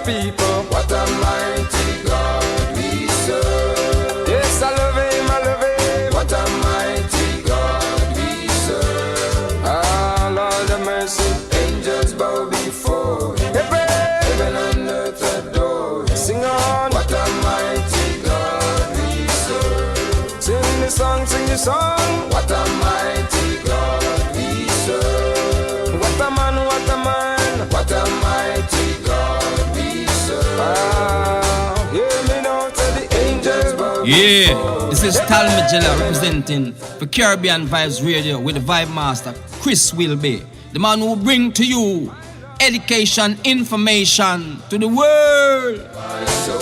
people. What a mighty God we serve. Yes, I love him, I love him. What a mighty God we serve. Ah, Lord of mercy. Angels bow before him. Heaven and earth adore him. Sing on. What a mighty God we serve. Sing the song, sing the song. What a mighty God we serve. What a man, what a man. What a mighty God we serve. Ah, hear me now, tell the angels bow. Yeah, this is Tal Magella representing for Caribbean Vibes Radio with the Vibe Master, Chris Whilby, the man who bring to you education, information to the world. My soul,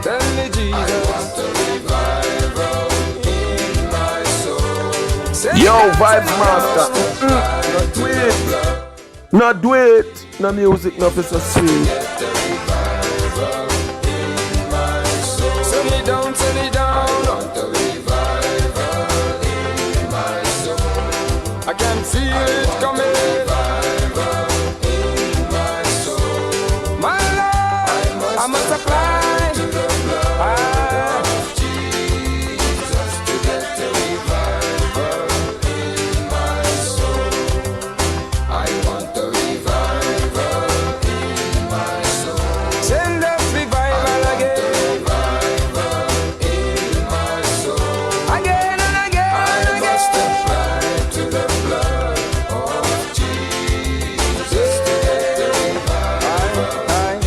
tell me Jesus. I want a revival in my soul. Say Yo, Vibes Master. Not do it. Not do it. No music, no is so sweet. Get a revival in my soul. Send it down, send it down. I want a revival in my soul. I can feel it coming. Revival in my soul. My Lord, I must apply to the blood of Jesus to get a revival in my soul. I want a revival in my soul. Send us revival again. Revival in my soul. Again and again. I must apply to the blood of Jesus to get a revival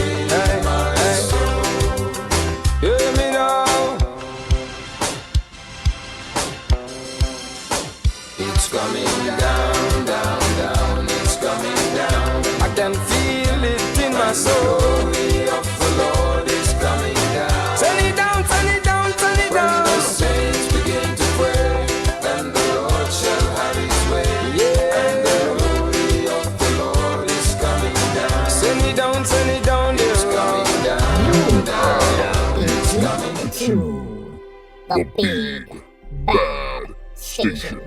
in my soul. Hear me now. It's coming down, down, down. It's coming down. I can feel it in my soul. The glory of the Lord is coming down. Turn it down, turn it down, turn it down. When the saints begin to pray, then the Lord shall have his way. Yeah. And the glory of the Lord is coming down. Send it down, send it down. It's coming down, down. It's coming to the big bad station.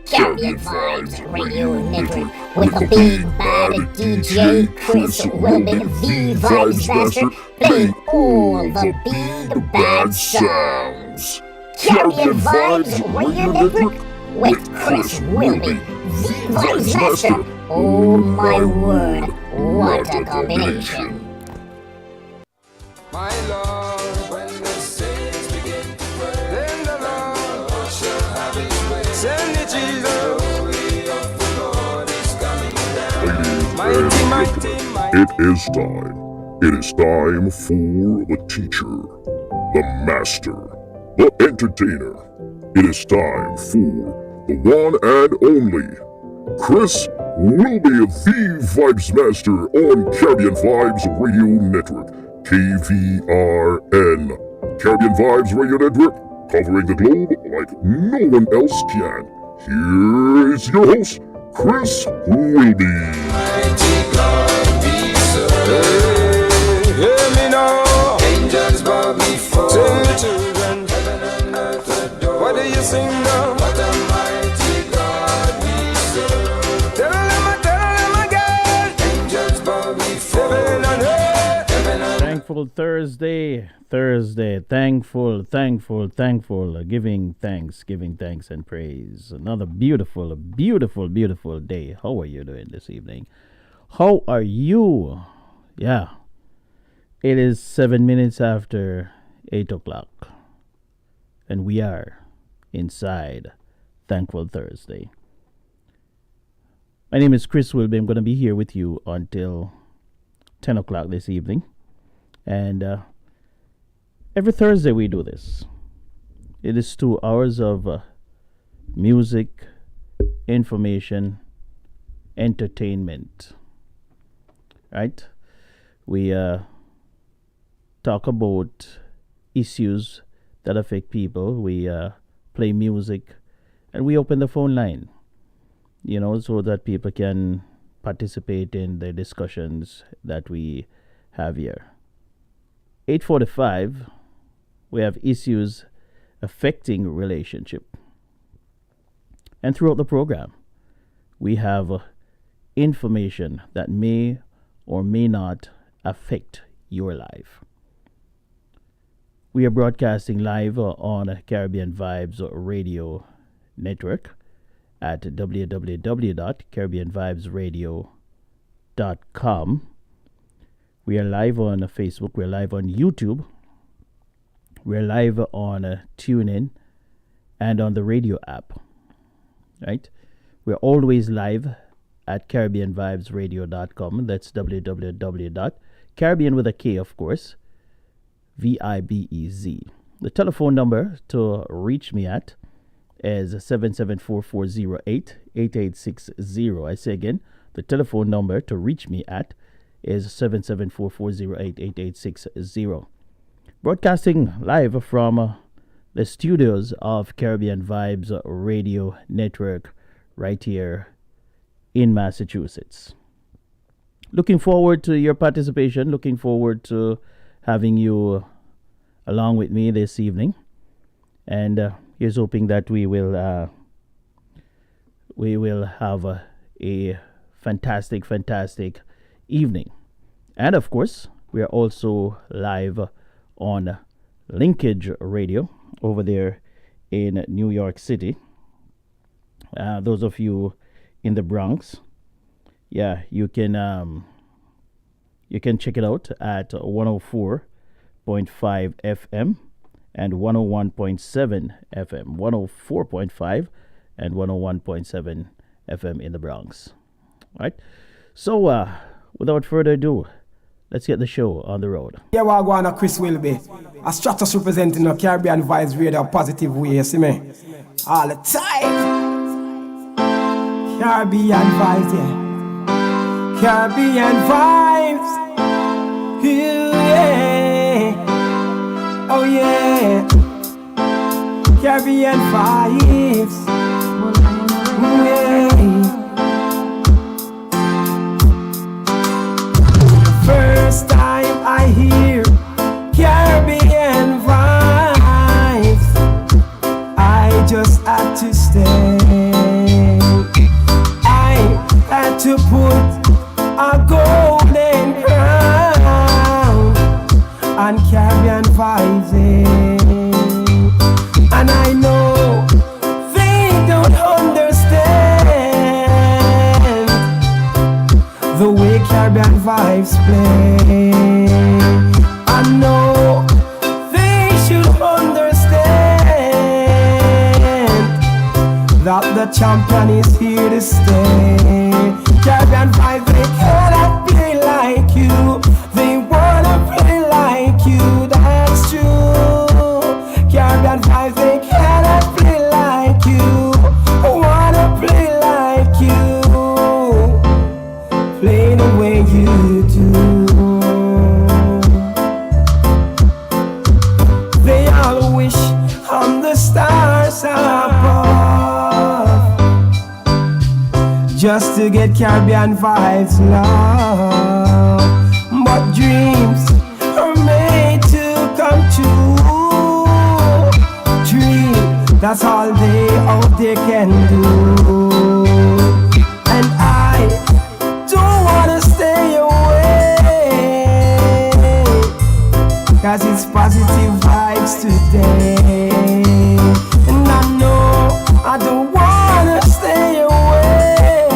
Caribbean Vibes Radio Network with the big bad DJ Chris Whilby, the Vibes Master, playing all the big bad sounds. Caribbean Vibes Radio Network with Chris Whilby, the Vibes Master. Oh my word, what a combination. My Lord, when the saints begin to pray, then the Lord shall have his way. Send it, Jesus. The glory of the Lord is coming down. Mighty, mighty, mighty. It is time. It is time for the teacher, the master, the entertainer. It is time for the one and only Chris Whilby, the Vibes Master on Caribbean Vibes Radio Network, KVRN. Caribbean Vibes Radio Network, covering the globe like no one else can. Here is your host, Chris Whilby. Mighty God we serve. Hear me now. Angels bow before. Sing the children. Heaven and earth adore. What do you sing now? What a mighty God we serve. Tell them again. Angels bow before. Heaven and earth. Heaven and Thankful Thursday, thankful, giving thanks and praise. Another beautiful day. How are you doing this evening? How are you? Yeah, it is 7 minutes after 8 o'clock, and we are inside Thankful Thursday. My name is Chris Whilby. I'm going to be here with you until 10 o'clock this evening. And every Thursday we do this. It is 2 hours of music, information, entertainment. Right? We talk about issues that affect people. We play music, and we open the phone line, so that people can participate in the discussions that we have here. 8:45, we have issues affecting relationship. And throughout the program, we have information that may or may not affect your life. We are broadcasting live on Caribbean Vibes Radio Network at www.caribbeanvibesradio.com. We are live on Facebook. We're live on YouTube. We're live on TuneIn and on the radio app. Right? We're always live at CaribbeanVibesRadio.com. That's www.Caribbean with a K, of course. VIBEZ. The telephone number to reach me at is 774-408-8860. I say again, the telephone number to reach me at is 774-408-8860. Broadcasting live from the studios of Caribbean Vibes Radio Network right here in Massachusetts. Looking forward to your participation. Looking forward to having you along with me this evening. And here's hoping that we will have a fantastic evening. And of course, we are also live on Linkage Radio over there in New York City. Those of you in the Bronx, yeah, you can check it out at 104.5 FM and 101.7 FM, 104.5 and 101.7 FM in the Bronx. All right. So without further ado, let's get the show on the road. Yeah, we're going to Chris Whilby. A Stratus representing the Caribbean Vibes Radio positive way, you see me? All the time. Caribbean Vibes, yeah. Caribbean Vibes. Yeah. Oh, yeah. Caribbean Vibes. Yeah. First time I hear Caribbean Vibes, I just had to stay. I had to put a golden crown on Caribbean Vibes, and I know they don't understand the way Caribbean Vibes play. I know they should understand that the champion is here to stay. Caribbean Vibes, they cannot play like you. They wanna play like you, that's true. Caribbean Vibes, they cannot play like you. Wanna play like you. Play the way you do. They all wish on the stars above, just to get Caribbean Vibes love. But dreams are made to come true. Dream, that's all they can do. And I don't wanna stay away, 'cause it's positive vibes today. And I know I don't wanna stay away,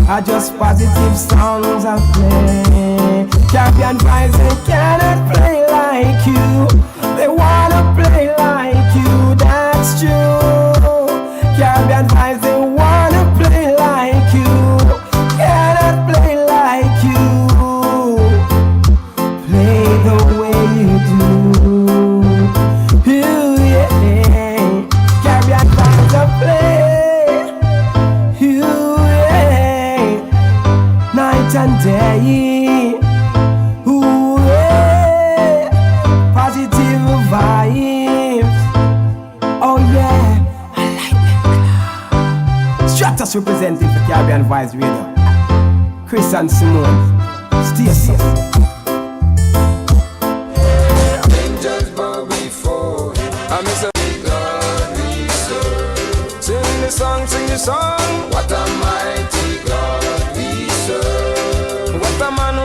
I just positive songs I play. Caribbean Vibes, they cannot play like you. They wanna play like you, that's true. Caribbean Vibes, they wanna play like you. Cannot play like you. Play the way you do. Ooh, yeah. Caribbean Vibes, I play. Ooh, yeah. Night and day. Ooh, yeah. Positive vibes. Oh yeah, I like that. Stratus representing for Caribbean Vibes Radio. Chris and Simone. Stay safe. Angels bow before him. I'm so God we serve. Sing the song, sing the song. What a mighty God we serve. What a man,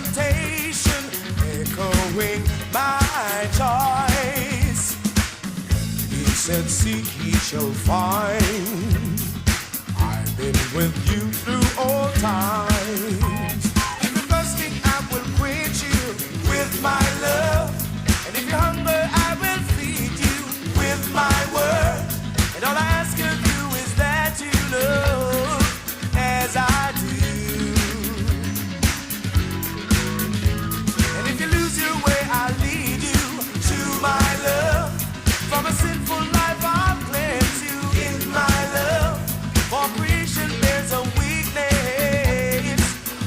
temptation, echoing my choice. He said, seek ye shall find. I've been with you through all times. If you're thirsty, I will quench you with my love. And if you're hungry, I will feed you with my word. And all I ask of you is that you love as I do. And if you lose your way, I'll lead you to my love. From a sinful life, I'll cleanse you in my love. For creation bears a weakness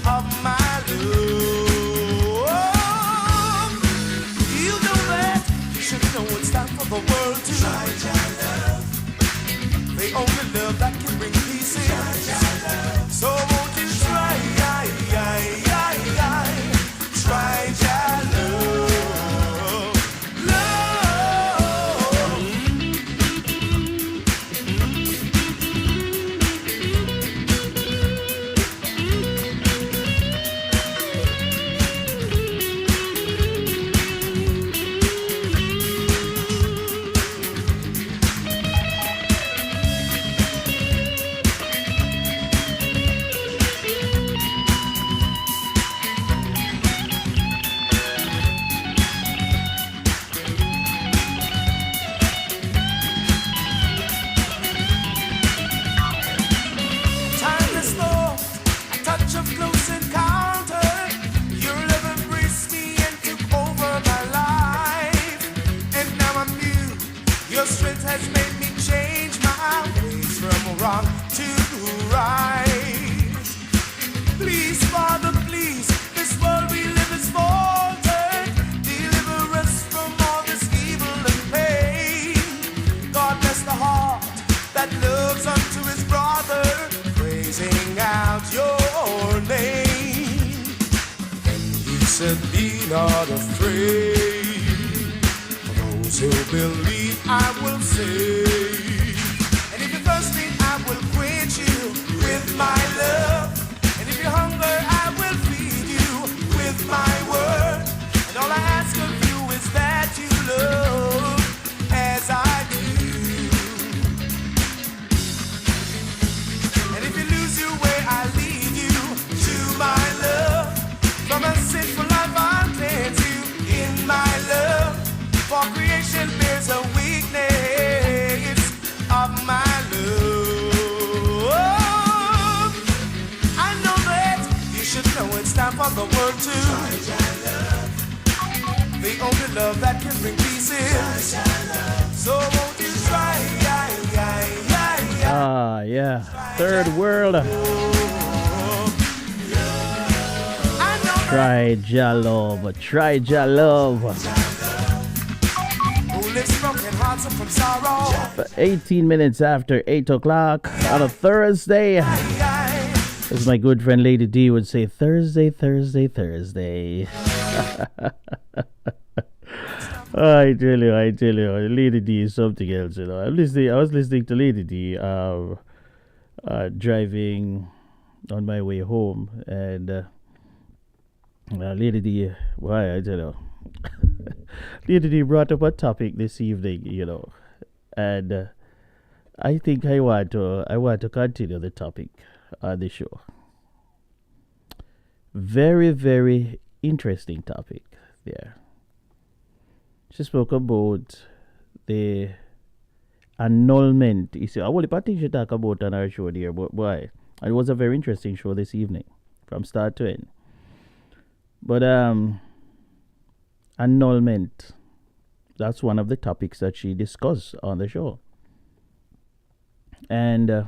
of my love. You know that you should know it's time for the world to try your love. The only love that can bring peace in. So won't you try your love. Your strength has made me change my ways from wrong to right. Please, Father, please, this world we live is faltered. Deliver us from all this evil and pain. God bless the heart that loves unto his brother, praising out your name. And he said, be not afraid. To believe I will save. And if you're thirsty, I will quench you with my love. And if you're hungry, I will feed you with my word. And all I ask of you is that you love as I do. And if you lose your way, I lead you to my love. From a sinful life, I'll cleanse you in my love. For creation bears a weakness of my love. I know that you should know it's time for the world to try love. The only love that can bring peace is. So won't you try? Yeah. Third world. Try ja love. Try ja love. 18 minutes after 8 o'clock on a Thursday. As my good friend Lady D would say, Thursday. I tell you, Lady D is something else, you know. I was listening to Lady D driving on my way home, and Lady D, why, I tell you. Lady D brought up a topic this evening, you know, and I think I want to continue the topic on the show. Very, very interesting topic there. She spoke about the annulment. You see, I will think she talk about on our show there, but why? It was a very interesting show this evening, from start to end. But annulment, that's one of the topics that she discussed on the show. And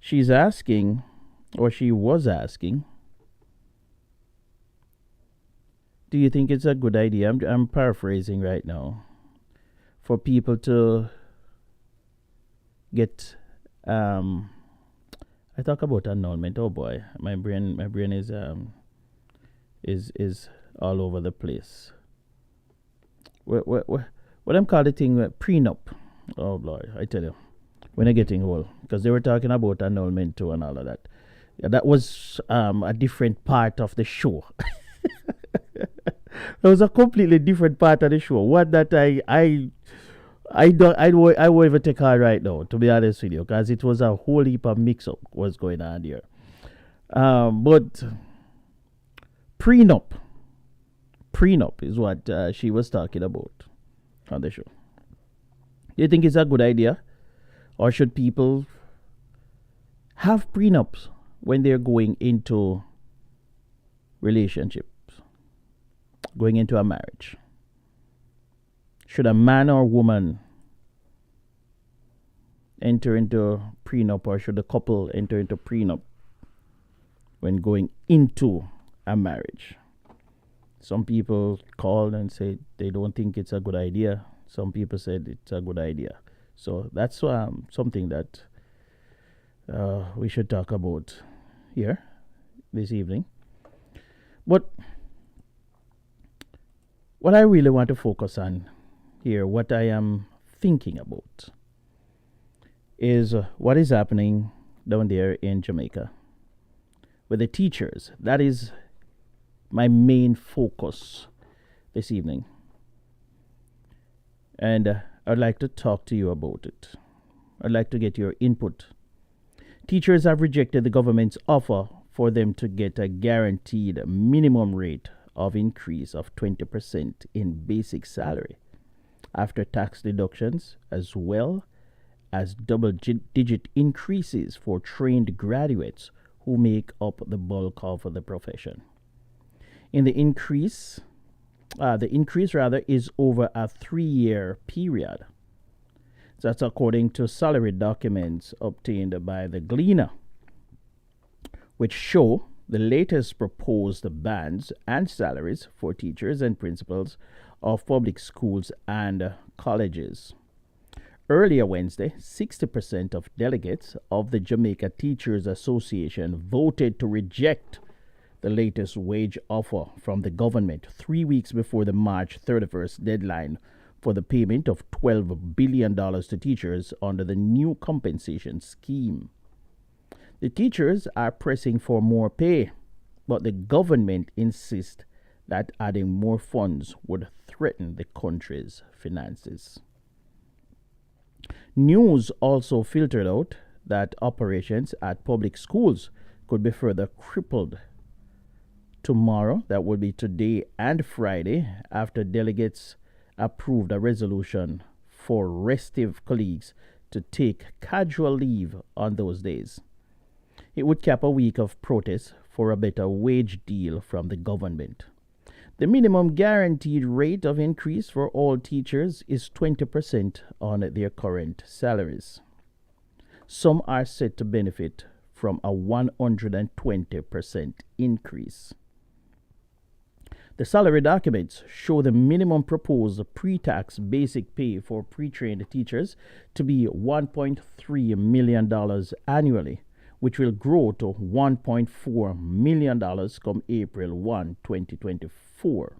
she's asking, or she was asking, do you think it's a good idea? I'm paraphrasing right now. For people to get I talk about annulment. Oh boy, my brain is all over the place. What I'm calling the thing prenup. Oh Lord, I tell you, when I'm getting old, because they were talking about annulment too and all of that. Yeah, that was a different part of the show. That was a completely different part of the show. One that I won't even take her right now, to be honest with you, because it was a whole heap of mix-up was going on here. But prenup is what she was talking about on the show. Do you think it's a good idea, or should people have prenups when they're going into relationships, going into a marriage? Should a man or woman enter into prenup, or should a couple enter into prenup when going into a marriage? Some people called and said they don't think it's a good idea. Some people said it's a good idea. So that's something that we should talk about here this evening. But what I really want to focus on here, what I am thinking about, is what is happening down there in Jamaica with the teachers. That is my main focus this evening. And I'd like to talk to you about it. I'd like to get your input. Teachers have rejected the government's offer for them to get a guaranteed minimum rate of increase of 20% in basic salary after tax deductions, as well as double-digit increases for trained graduates who make up the bulk of the profession. The increase is over a 3-year period. That's according to salary documents obtained by the Gleaner, which show the latest proposed bands and salaries for teachers and principals of public schools and colleges. Earlier Wednesday, 60% of delegates of the Jamaica Teachers Association voted to reject the latest wage offer from the government 3 weeks before the March 31st deadline for the payment of $12 billion to teachers under the new compensation scheme. The teachers are pressing for more pay, but the government insists that adding more funds would threaten the country's finances. News also filtered out that operations at public schools could be further crippled tomorrow, that would be today and Friday, after delegates approved a resolution for restive colleagues to take casual leave on those days. It would cap a week of protests for a better wage deal from the government. The minimum guaranteed rate of increase for all teachers is 20% on their current salaries. Some are set to benefit from a 120% increase. The salary documents show the minimum proposed pre-tax basic pay for pre-trained teachers to be $1.3 million annually, which will grow to $1.4 million come April 1, 2024.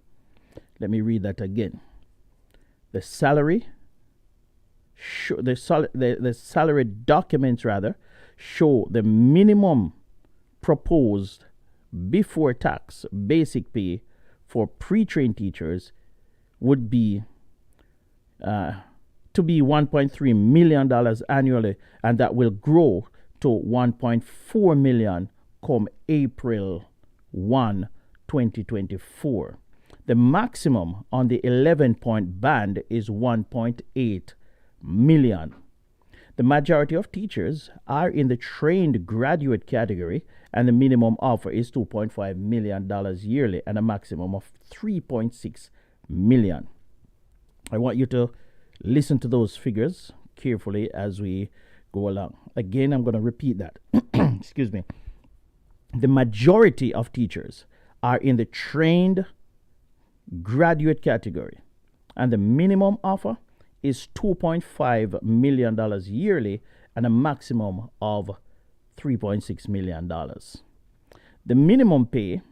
Let me read that again. The salary documents show the minimum proposed before tax basic pay for pre-trained teachers would be to be $1.3 million annually, and that will grow to $1.4 million come April 1, 2024. The maximum on the 11-point band is $1.8 million. The majority of teachers are in the trained graduate category, and the minimum offer is $2.5 million yearly and a maximum of $3.6 million. I want you to listen to those figures carefully as we go along. Again, I'm going to repeat that. Excuse me. The majority of teachers are in the trained graduate category, and the minimum offer is $2.5 million yearly and a maximum of $3.6 million. The minimum pay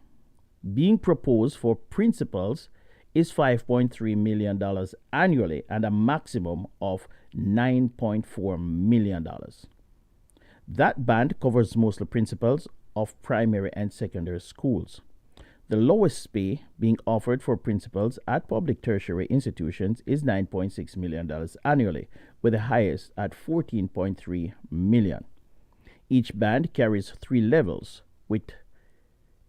being proposed for principals is $5.3 million annually and a maximum of $9.4 million. That band covers mostly principals of primary and secondary schools. The lowest pay being offered for principals at public tertiary institutions is $9.6 million annually, with the highest at $14.3 million. Each band carries 3 levels,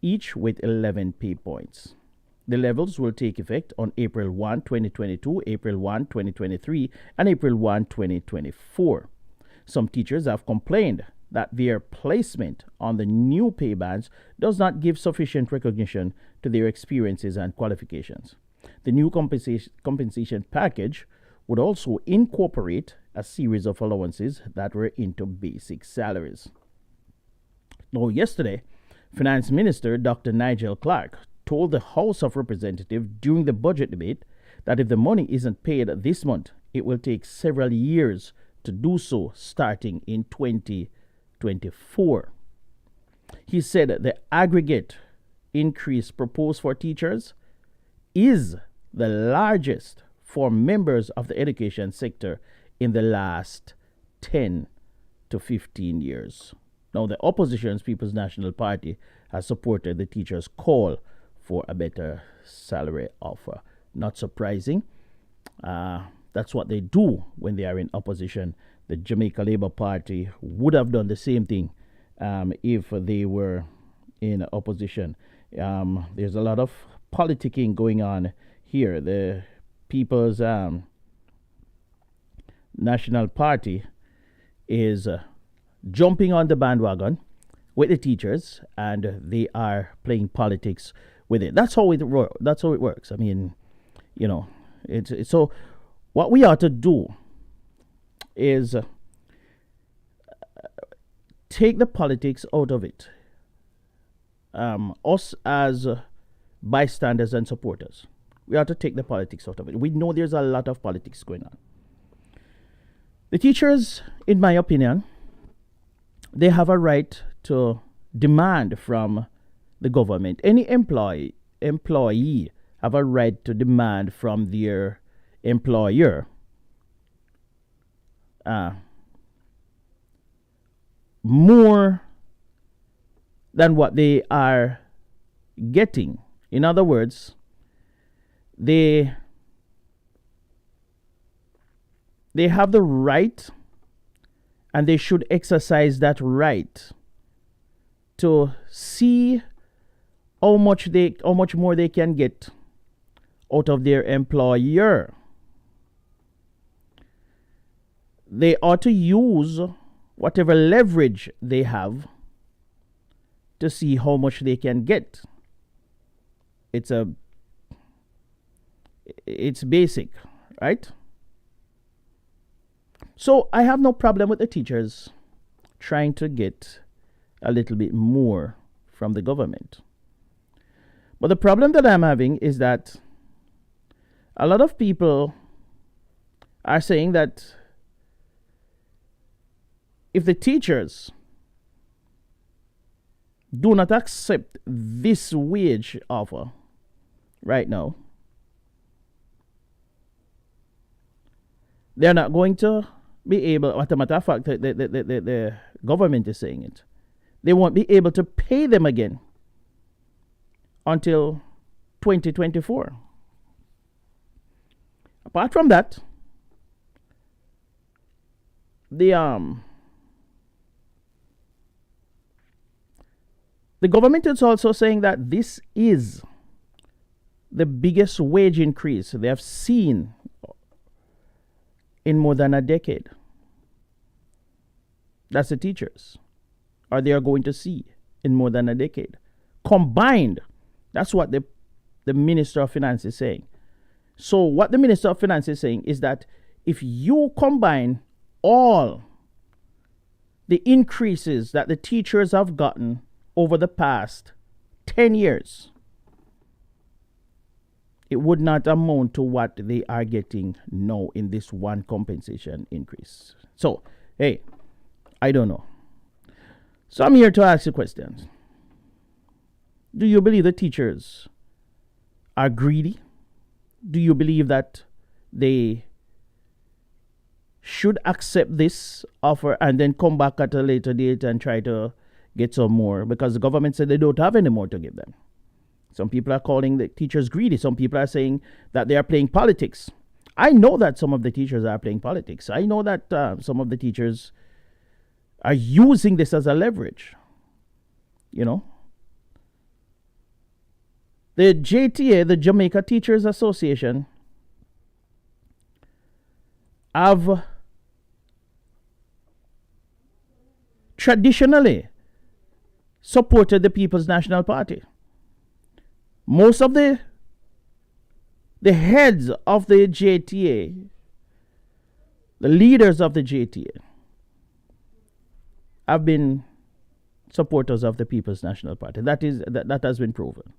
each with 11 pay points. The levels will take effect on April 1, 2022, April 1, 2023, and April 1, 2024. Some teachers have complained that their placement on the new pay bands does not give sufficient recognition to their experiences and qualifications. The new compensation package would also incorporate a series of allowances that were into basic salaries. Now, yesterday, Finance Minister Dr. Nigel Clark told the House of Representatives during the budget debate that if the money isn't paid this month, it will take several years to do so, starting in 2024. He said the aggregate increase proposed for teachers is the largest for members of the education sector in the last 10 to 15 years. Now, the opposition's People's National Party has supported the teachers' call for a better salary offer. Not surprising. That's what they do when they are in opposition. The Jamaica Labour Party would have done the same thing if they were in opposition. There's a lot of politicking going on here. The People's National Party is jumping on the bandwagon with the teachers, and they are playing politics with it. That's how it works. I mean, it's so. What we ought to do is take the politics out of it. Us as bystanders and supporters, we ought to take the politics out of it. We know there's a lot of politics going on. The teachers, in my opinion, they have a right to demand from the government. Any employee have a right to demand from their employer more than what they are getting. In other words, they have the right, and they should exercise that right to see how much more they can get out of their employer. They ought to use whatever leverage they have to see how much they can get. It's basic, right? So I have no problem with the teachers trying to get a little bit more from the government. But the problem that I'm having is that a lot of people are saying that if the teachers do not accept this wage offer right now, they're not going to be able, as a matter of fact, the government is saying it, they won't be able to pay them again until 2024. Apart from that, the government is also saying that this is the biggest wage increase they have seen in more than a decade. That's the teachers, or they are going to see in more than a decade. Combined, that's what the Minister of Finance is saying. So what the Minister of Finance is saying is that if you combine all the increases that the teachers have gotten over the past 10 years, it would not amount to what they are getting now in this one compensation increase. So, hey, I don't know. So I'm here to ask you questions. Do you believe the teachers are greedy? Do you believe that they should accept this offer and then come back at a later date and try to get some more because the government said they don't have any more to give them. Some people are calling the teachers greedy. Some people are saying that they are playing politics. I know that some of the teachers are playing politics. I know that some of the teachers are using this as a leverage. You know, the JTA, the Jamaica Teachers Association, have traditionally supported the People's National Party. Most of the heads of the JTA, the leaders of the JTA, have been supporters of the People's National Party. That has been proven.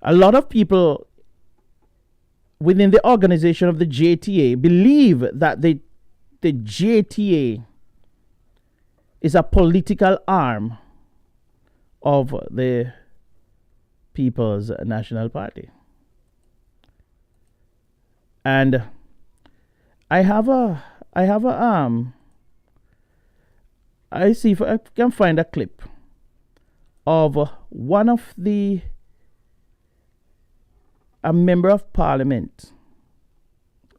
A lot of people within the organization of the JTA believe that the JTA is a political arm of the People's National Party. And I see if I can find a clip of one of a member of parliament,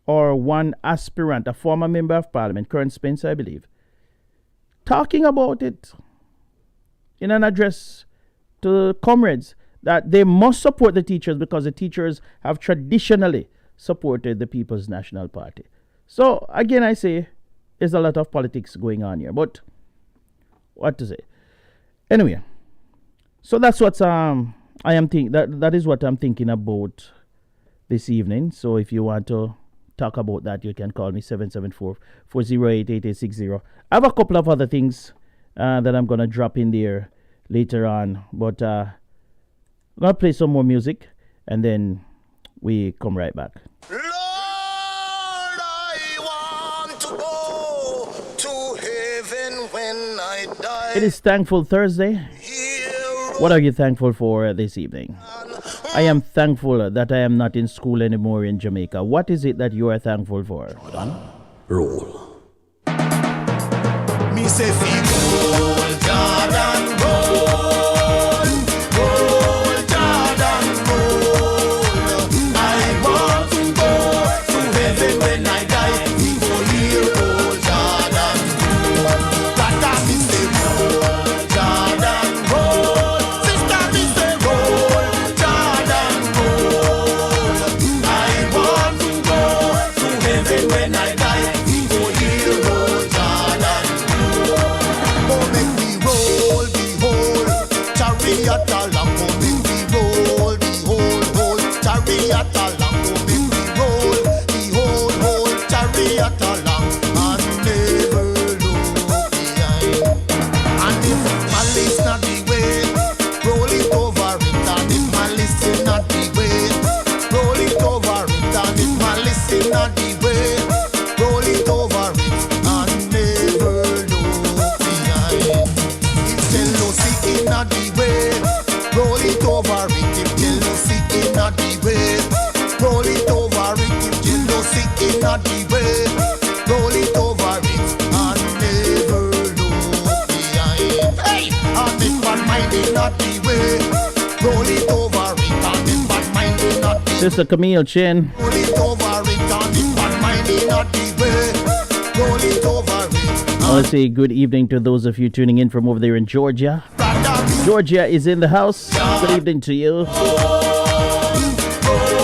or one aspirant, a former member of parliament, Colonel Spencer, I believe, talking about it in an address to comrades that they must support the teachers because the teachers have traditionally supported the People's National Party. So again, I say there's a lot of politics going on here, but what to say? Anyway, so that's what that is what I'm thinking about this evening. So if you want to talk about that, you can call me 774-408-8860. I have a couple of other things that I'm going to drop in there later on, but I'm going to play some more music and then we come right back. Lord, I want to go to heaven when I die. It is Thankful Thursday. What are you thankful for this evening? I am thankful that I am not in school anymore in Jamaica. What is it that you are thankful for? Roll. Me say roll, Jordan, roll, Jordan, roll. I want to go to heaven when I die. We go here, roll, Jordan, roll. Brother, me say roll, Jordan, roll. Sister, me say roll, Jordan, roll. I want to go to heaven when I die. We go here, roll, Jordan, roll. Oh, make me roll, behold, chariot along. Oh, make me roll, behold, chariot along. Oh, make me roll, behold, chariot along. And never look behind. And if malice not the way, roll it over it. And if malice is not the way, roll it over it. And if malice is not the way, roll it over it. And never look behind. If jealousy is not the way, roll it over it. If jealousy is not the way, roll it over it. If jealousy is not the way, roll it over it. And never look behind. Hey! And if bad mind is not the way, roll it over it. And if bad mind is not the way, Sister Camille Chin. roll it over it. And if bad mind is not the way, roll it over it. I want to say good evening to those of you tuning in from over there in Georgia. Georgia is in the house. Good evening to you.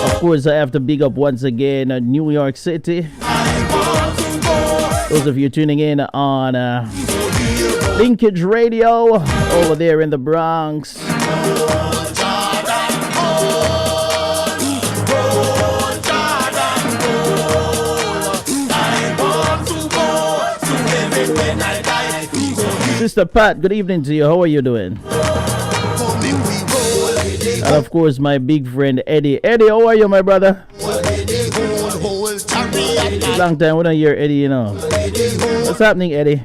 Of course, I have to big up once again New York City. Those of you tuning in on Linkage Radio over there in the Bronx. Sister Pat, good evening to you. How are you doing? And of course, my big friend Eddie. Eddie, how are you, my brother? Long time we don't hear Eddie, you know. What's happening, Eddie?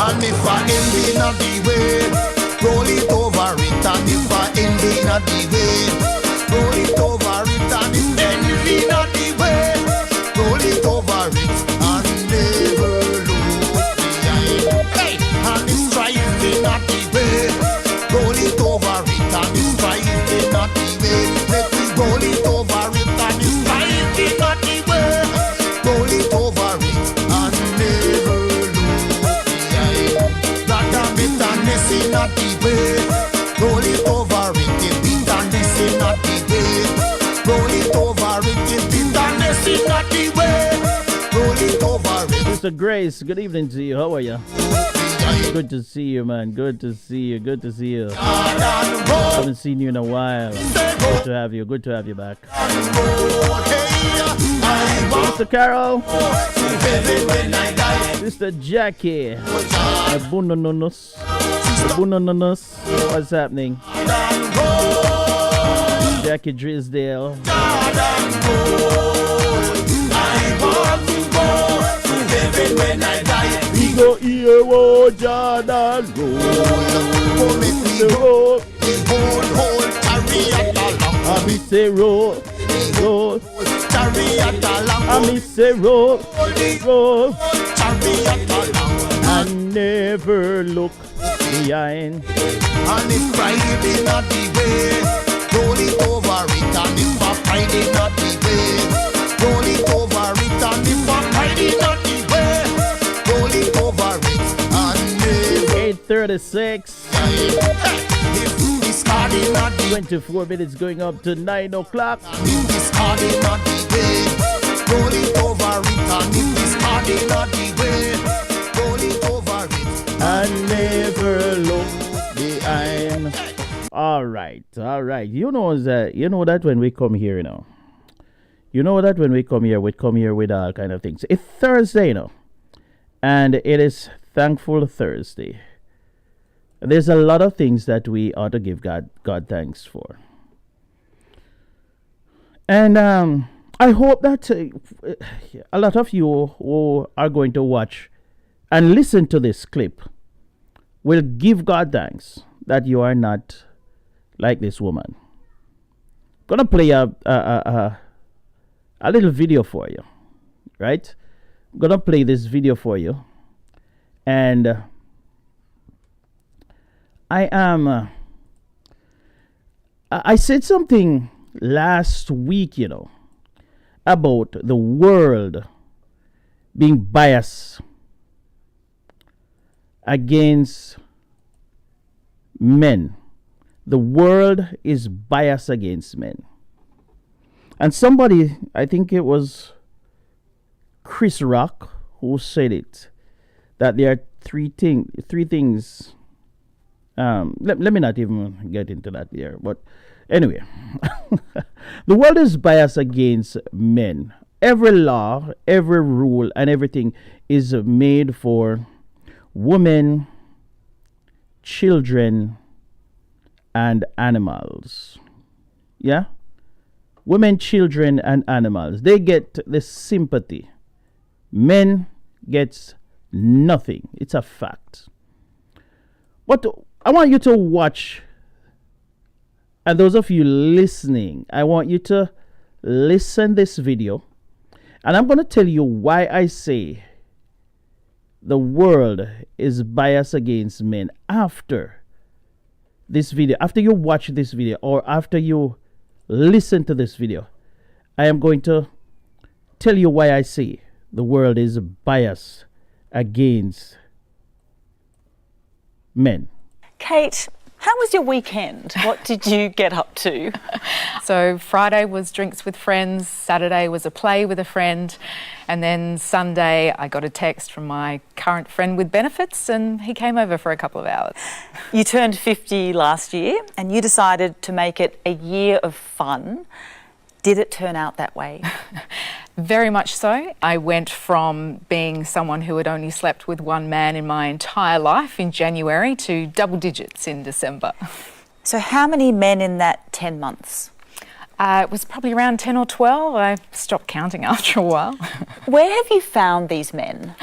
And if I envy not the way, roll it over it. And if I envy not the way, roll it over it. And if envy not the way, roll it over it. And not the way. Roll it over it, the beat and this is not the way. Roll it over it, the beat and this is not the way. Roll it over it. Mr. Grace, good evening to you. How are you? Good to see you, man. Good to see you. Good to see you. Haven't seen you in a while. Good to have you. Good to have you back. Mr. Carol. Mr. Jackie. Bunononus. What's happening? Jackie Drisdale. I want to go to heaven when I die. We go here, oh, Jordan road. The road. The whole chariot along. I say road. Chariot along. I say road. Chariot along. And never look behind. And if Friday not the way, roll it over it. And if Friday not the way, roll it over it. And if Friday not the way, roll it over it. And never 8:36. if this card is not the 24 minutes going up to 9 o'clock. if this card is not the way, roll it over it. And if this card is not the way, roll it over it. And never look behind. All right. You know that when we come here, we come here with all kind of things. It's Thursday, and it is Thankful Thursday. There's a lot of things that we ought to give God thanks for. And I hope that a lot of you who are going to watch and listen to this clip will give God thanks that you are not like this woman. I'm gonna play a little video for you, right? I'm gonna play this video for you, and I said something last week, about the world being biased against men. The world is biased against men. And somebody, I think it was Chris Rock, who said it, that there are three things. Let me not even get into that here. But anyway, the world is biased against men. Every law, every rule, and everything is made for women, children, and animals. Yeah? Women, children, and animals. They get the sympathy. Men gets nothing. It's a fact. But I want you to watch, and those of you listening, I want you to listen this video, and I'm going to tell you why I say the world is biased against men after this video. After you watch this video, or after you listen to this video, I am going to tell you why I say the world is biased against men. Kate, how was your weekend? What did you get up to? So Friday was drinks with friends, Saturday was a play with a friend, and then Sunday I got a text from my current friend with benefits, and he came over for a couple of hours. You turned 50 last year and you decided to make it a year of fun. Did it turn out that way? Very much so. I went from being someone who had only slept with one man in my entire life in January to double digits in December. So how many men in that 10 months? It was probably around 10 or 12. I stopped counting after a while. Where have you found these men?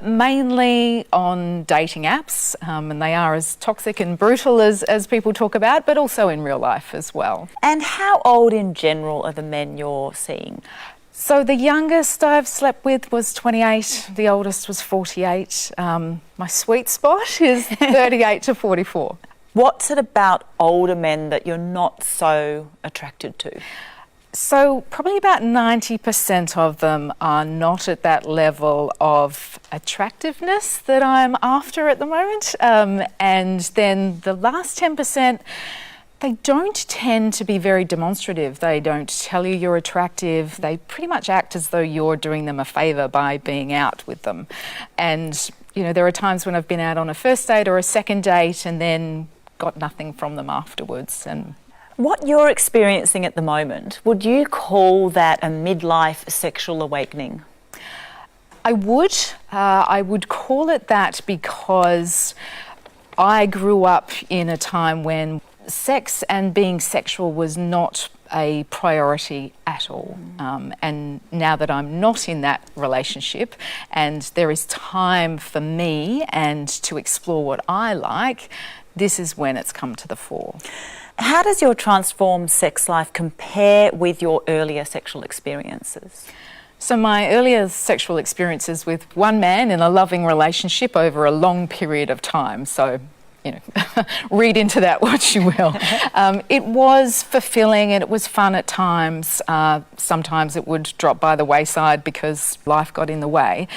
Mainly on dating apps, and they are as toxic and brutal as people talk about, but also in real life as well. And how old in general are the men you're seeing? So the youngest I've slept with was 28, the oldest was 48. My sweet spot is 38 to 44. What's it about older men that you're not so attracted to? So probably about 90% of them are not at that level of attractiveness that I'm after at the moment. And then the last 10%, they don't tend to be very demonstrative. They don't tell you you're attractive. They pretty much act as though you're doing them a favour by being out with them. And, you know, there are times when I've been out on a first date or a second date and then got nothing from them afterwards. And What you're experiencing at the moment, would you call that a midlife sexual awakening? I would call it that because I grew up in a time when sex and being sexual was not a priority at all. And now that I'm not in that relationship and there is time for me and to explore what I like, this is when it's come to the fore. How does your transformed sex life compare with your earlier sexual experiences? So my earlier sexual experiences with one man in a loving relationship over a long period of time, so, you know, read into that what you will. It was fulfilling and it was fun at times. Sometimes it would drop by the wayside because life got in the way.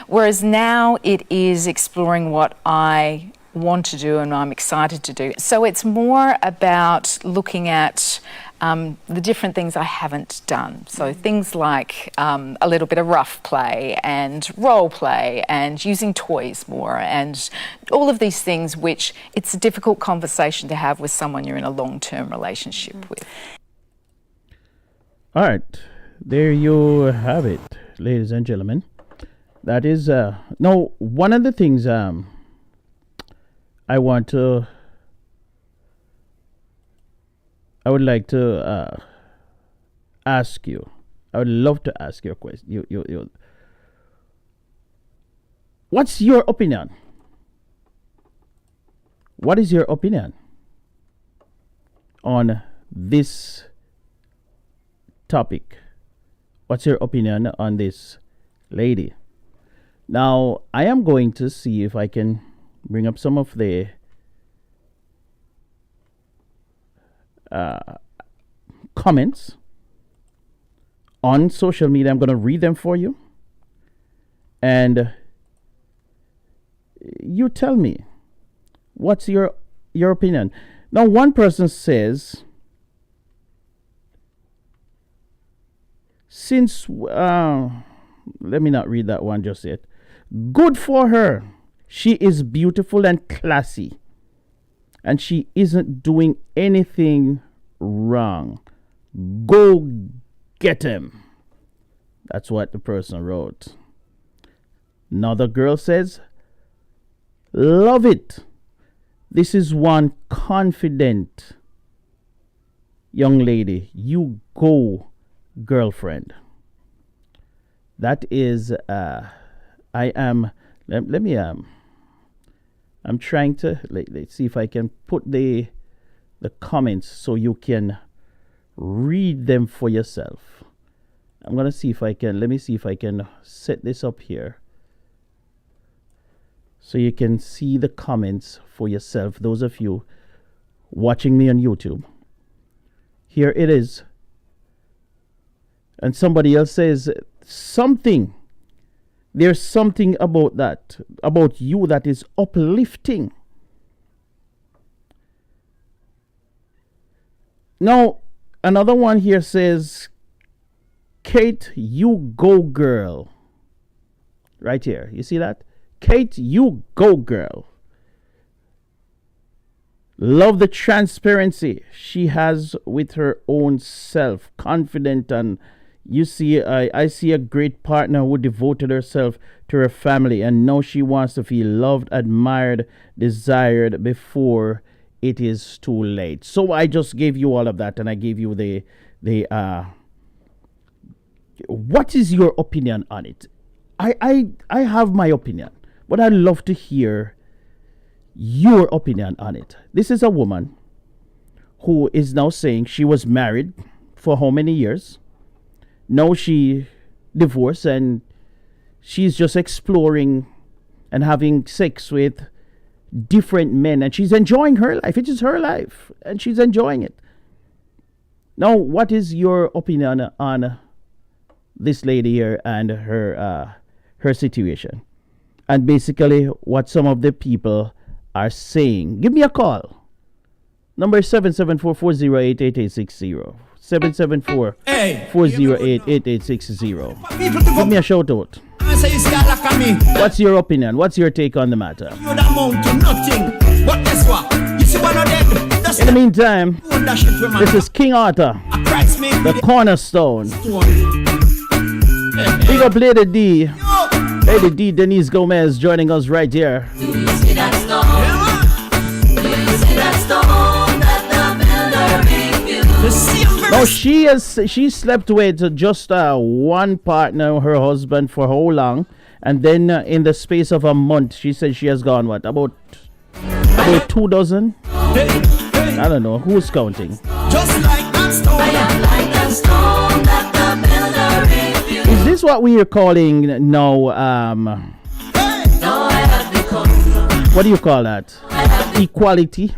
Whereas now it is exploring what I want to do and I'm excited to do. So it's more about looking at the different things I haven't done. So things like a little bit of rough play and role play and using toys more and all of these things which it's a difficult conversation to have with someone you're in a long-term relationship with. All right, there you have it, ladies and gentlemen. That is no, one of the things I would like to ask you. I would love to ask you a question. You. What's your opinion? What is your opinion on this topic? What's your opinion on this lady? Now, I am going to see if I can bring up some of the comments on social media. I'm going to read them for you. And you tell me, what's your opinion? Now, one person says, let me not read that one just yet. Good for her. She is beautiful and classy. And she isn't doing anything wrong. Go get him. That's what the person wrote. Another girl says, love it. This is one confident young lady. You go, girlfriend. That is, I'm trying to, let's see if I can put the comments so you can read them for yourself. I'm going to see if I can, let me see if I can set this up here so you can see the comments for yourself, those of you watching me on YouTube. Here it is. And somebody else says something. There's something about that, about you, that is uplifting. Now, another one here says, Kate, you go, girl. Right here. You see that? Kate, you go, girl. Love the transparency she has with her own self. Confident, and you see, I see a great partner who devoted herself to her family, and now she wants to feel loved, admired, desired before it is too late. So I just gave you all of that, and I gave you the what is your opinion on it? I have my opinion, but I'd love to hear your opinion on it. This is a woman who is now saying she was married for how many years? Now she divorced and she's just exploring and having sex with different men, and she's enjoying her life. It is her life and she's enjoying it. Now, what is your opinion on this lady here and her situation? And basically what some of the people are saying. Give me a call. Number 774-408-8860. 774-408-8860. Give me a shout out. What's your opinion? What's your take on the matter? In the meantime, this is King Arthur, the Cornerstone. Big up Lady D. Lady D Denise Gomez joining us right here. Do you see that stone? Do you see that stone that the builder refused? No, she slept with just one partner, her husband, for how long? And then in the space of a month, she said she has gone what? About 2 dozen? I don't know. Who's counting? Just like that stone. I am like that stone that the builder refused. Is this what we are calling now? Now I have become. What do you call that? Equality.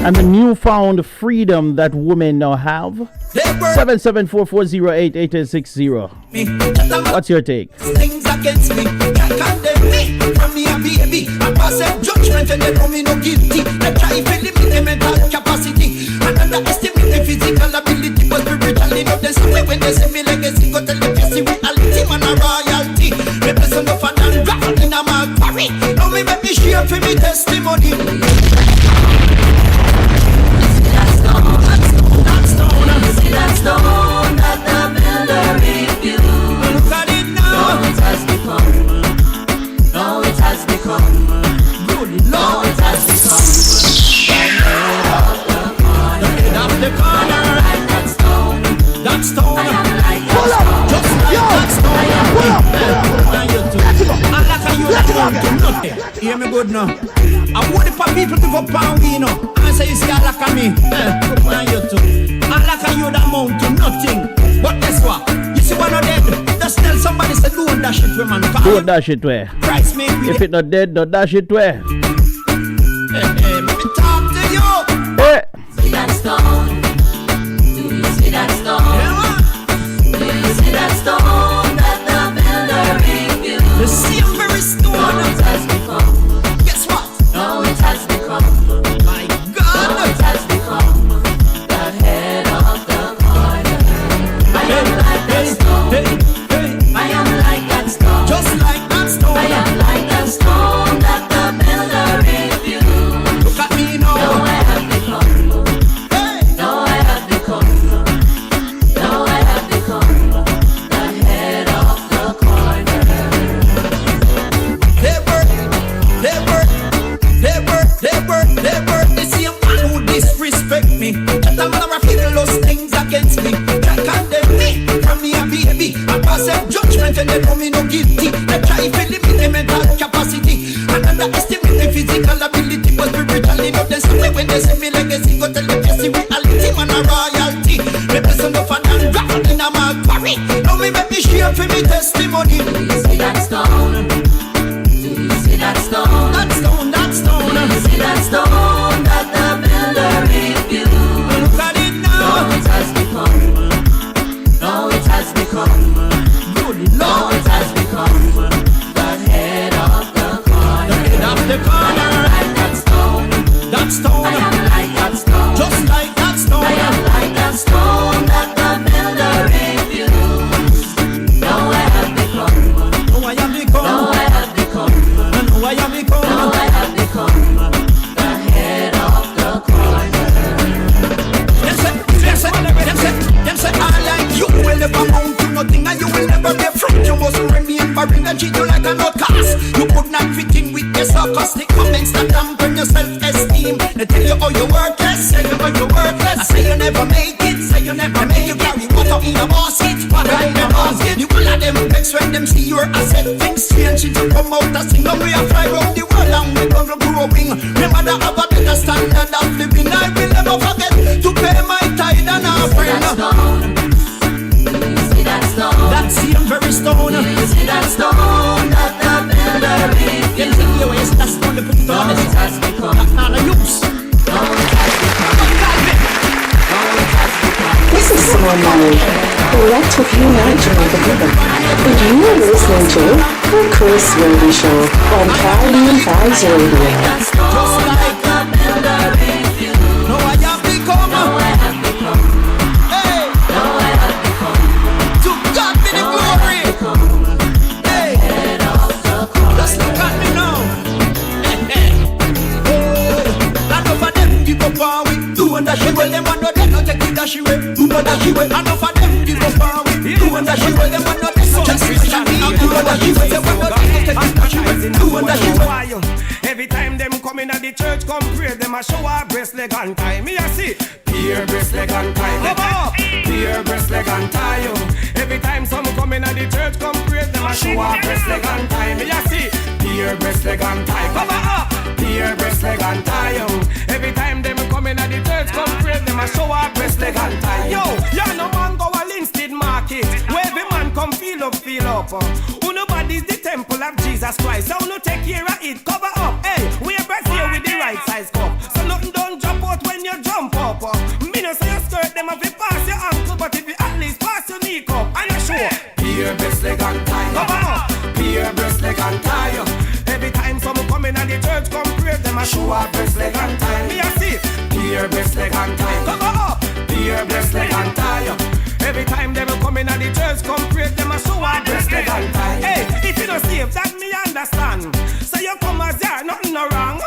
And the newfound freedom that women now have. 774-408-8860. What's your take? Things against me, can't condemn me. From me a baby, I pass a judgment and they know me no guilty. They try to limit the mental capacity and underestimate the physical ability, but spiritually not the same. When they say me legacy, go tell them you see reality, man a royalty. Me bless enough and drop in a man quarry. Now me make me share for me testimony. That stone that the builder refused. Look at it now. Now it has become. Now it has become. Good Now Lord. it has become. The head of the corner. Like that stone. That stone. I am like that Pull up. Just like that stone. Pull up. And you too. I like how you like nothing. Hear me good now. I want it for people to go pound, you know. I say you see I like me. And you too. I like how you that amount to nothing. But guess what? You see one of them. Just tell somebody say don't dash it where man. Don't dash it where. Christ make me. If it not dead, don't dash it where. Let me talk to you. Hey. See that stone? Do you see that stone? Do you see that stone that the builder refused? The same very stone. Now it has become. Guess what? Now it has become. My God. Now it has become. The head of the corner. I am like that stone. I am like that stone. Just like that stone. I am like that stone that the builder refused. Look at me now. Now I have become. Now I have become. Now I have become the head of the corner. They were the same man who disrespect me. That a man a feel those things against me. Can't condemn me. From me a baby, I pass a judgment and they know me no guilty. They try to limit the mental capacity and underestimate the physical ability, but spiritually not the same. When they say me legacy, go tell them you see reality, man a royalty. Me bless enough and drop in a man quarry. Now me make me share for me testimony. Do you see that stone? Do you see that stone? That stone, that stone. Do you see that stone that the builder refused? Look at it now. Now it has become. Now it has become. Good Now Lord. it has become the head of the corner. The head of the corner. Like that stone. That stone. I am like that stone. Just like that stone. I am like that stone that the builder refused. Now I have become. Now I am become. Now I have become. Now I am become. Now I have become the head of the corner. Them say, I like you will never amount to nothing and you will never be fruit. You must remain barren and treat you like an outcast. You could not fit in with your sarcastic comments that dampen your self-esteem. They tell you how you're worthless, say you how you're worthless. I say you never make it, say you never make it. Carry water in a basket, water in a basket. You all of them vex when them see your asset. Things strange, you come out and sing. Now we are fly round the world and we gonna growing. Remember that have a better standard of living. I will never forget to pay my tithe and offering. That stone. Do you see that stone? That same very stone. Do you see that stone that the builder refused? Them think you waste that stone, they put it on Now the it has become. That's not a use. Now it someone like, what if you might join the rhythm? But you're listening to The Chris Whilby Show on Caribbean Vibes Radio. No, I have become. Hey. To God be the glory. Hey. Just look at me now. None of them give up on we. Do and that she will. Them want no them no take it that she will. Do and that she will. None of them give up on we. Do and that she will. Them want no them no take it that she will. Do and that she will. Them want no them no take it that she will. Do and that she will. Every time them come in at the church, come pray, them a show our breast, leg and tie. Me a see, peer breast, leg and tie. Come up, peer breast, leg and tie. Every time some come in at the church, come pray, them a show our breast, leg and tie. Me a see, peer breast, leg and tie. Come up, peer breast, leg and tie. Every time them come in at the church, come pray, them a show our breast, leg and tie. Yo, no man go a Linstead market, where every man come feel up. Who nobody's the temple of Jesus Christ, so no take care of it, cover up. Hey, we breast here with the right size cup, so nothing don't jump out when you jump up. Me no say your skirt them if you pass your ankle, but if you at least pass your knee cup, and you sure. Peer breast leg and tie, cover up. Peer breast leg and tie. Every time someone come in and the church come pray, them a show up breast leg and tie. Me a see. Peer breast leg and tie, cover up. Peer breast leg and tie. Every time them come in and the church come pray, them a show up breast leg and tie. Hey, if you don't save that, me understand. So you come as there, nothing no wrong.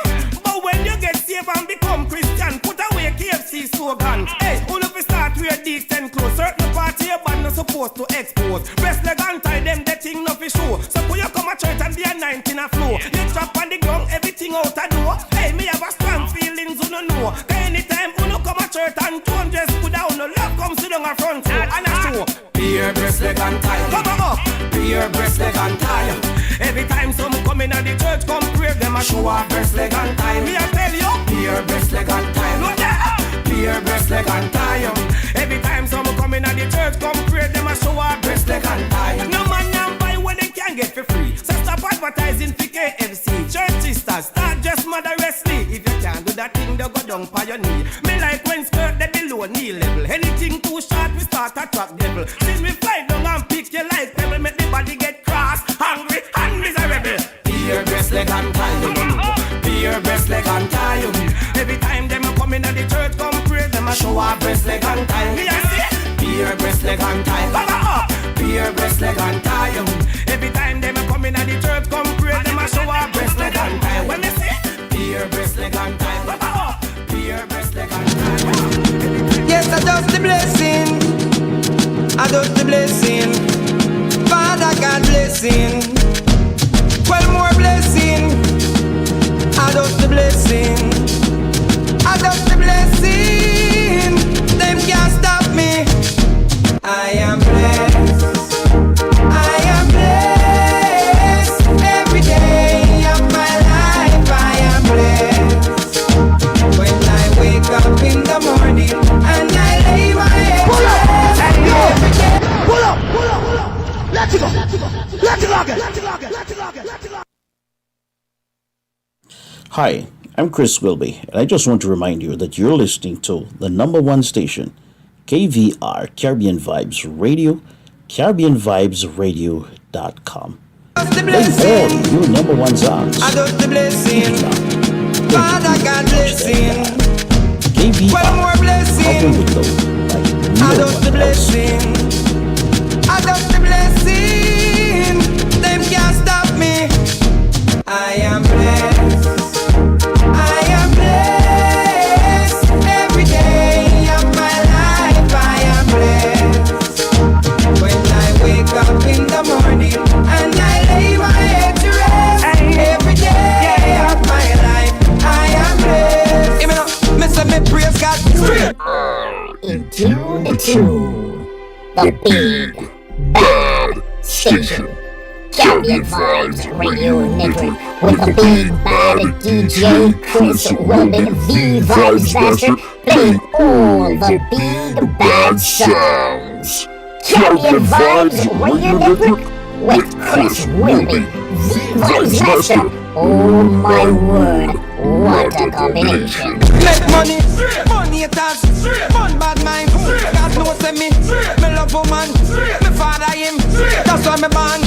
But when you get saved and become Christian, put away KFC slogan. Hey, only if you start wear decent clothes, certain party your band not supposed to expose. Breast leg and tie them, the thing no fi show. So when you come to church and be a 19 a floor, you drop on the ground, everything out a door. Hey, me have a strong feelings, you no know. Anytime you come to church and don't just put down, no love comes to down a front row and a show. Peer breast leg and tie, cover up. Peer breast leg and tie. Every time some come in at the church, come pray, them a show off breast leg and tie. Me a tell you, peer breast leg and tie. Look there, peer breast leg and tie. Every time some come in at the church, come pray, them a show off breast leg and tie. No man can buy what they can get for free. So stop advertising for KFC. Church sisters, start just moderately. If you can't do that thing, they go down by your knee. Me like when skirt they below knee level. Anything too short, we start attract devil. Since we fly down and pick you like pebble, make the body get cross, hungry and miserable. Peer breast leg and tie. Peer breast leg and tie. Every time them come in at the church, come pray, them a show our breast leg and tie. Me a see. Peer breast leg and tie. Cover up. Peer breast leg and tie. Every time them come in at the church, come pray, them a show our breast leg and tie. When me see. Peer breast leg and tie. Cover up. Peer breast leg and tie. Yes, I just the blessing. I just the blessing. Father God blessing. Well, more blessing. I just the blessing. I just the blessing. Them can't stop me. I am blessed. I am blessed. Every day of my life I am blessed. When I wake up in the morning and I lay my head. Pull up! Pull up! Pull up! Pull up! Let it go! Let it go! Let it go! Let it go! Let it go! Let it go! Hi, I'm Chris Whilby, and I just want to remind you that you're listening to the number one station, KVR Caribbean Vibes Radio, CaribbeanVibesRadio.com. Play all your number one songs. I got the blessing. Father God blessing. KVR, one more blessing. with low, like I got the blessing. I got the blessing. Them can't stop me. I am blessed. I am blessed. Every day of my life I am blessed. When I wake up in the morning and I lay my head to rest. Every day of my life I am blessed. Even though me say me praise God straight. Into the big bad station. Caribbean Vibes Radio Network with the big bad DJ Chris Whilby, the Vibes Master, playing all the big bad sounds. Caribbean Vibes Radio Network with Chris Whilby, the Vibes Master. Oh my word, what a combination. Make money, money it has, fun bad mind. God know know say me love woman. Me father him, that's why me born.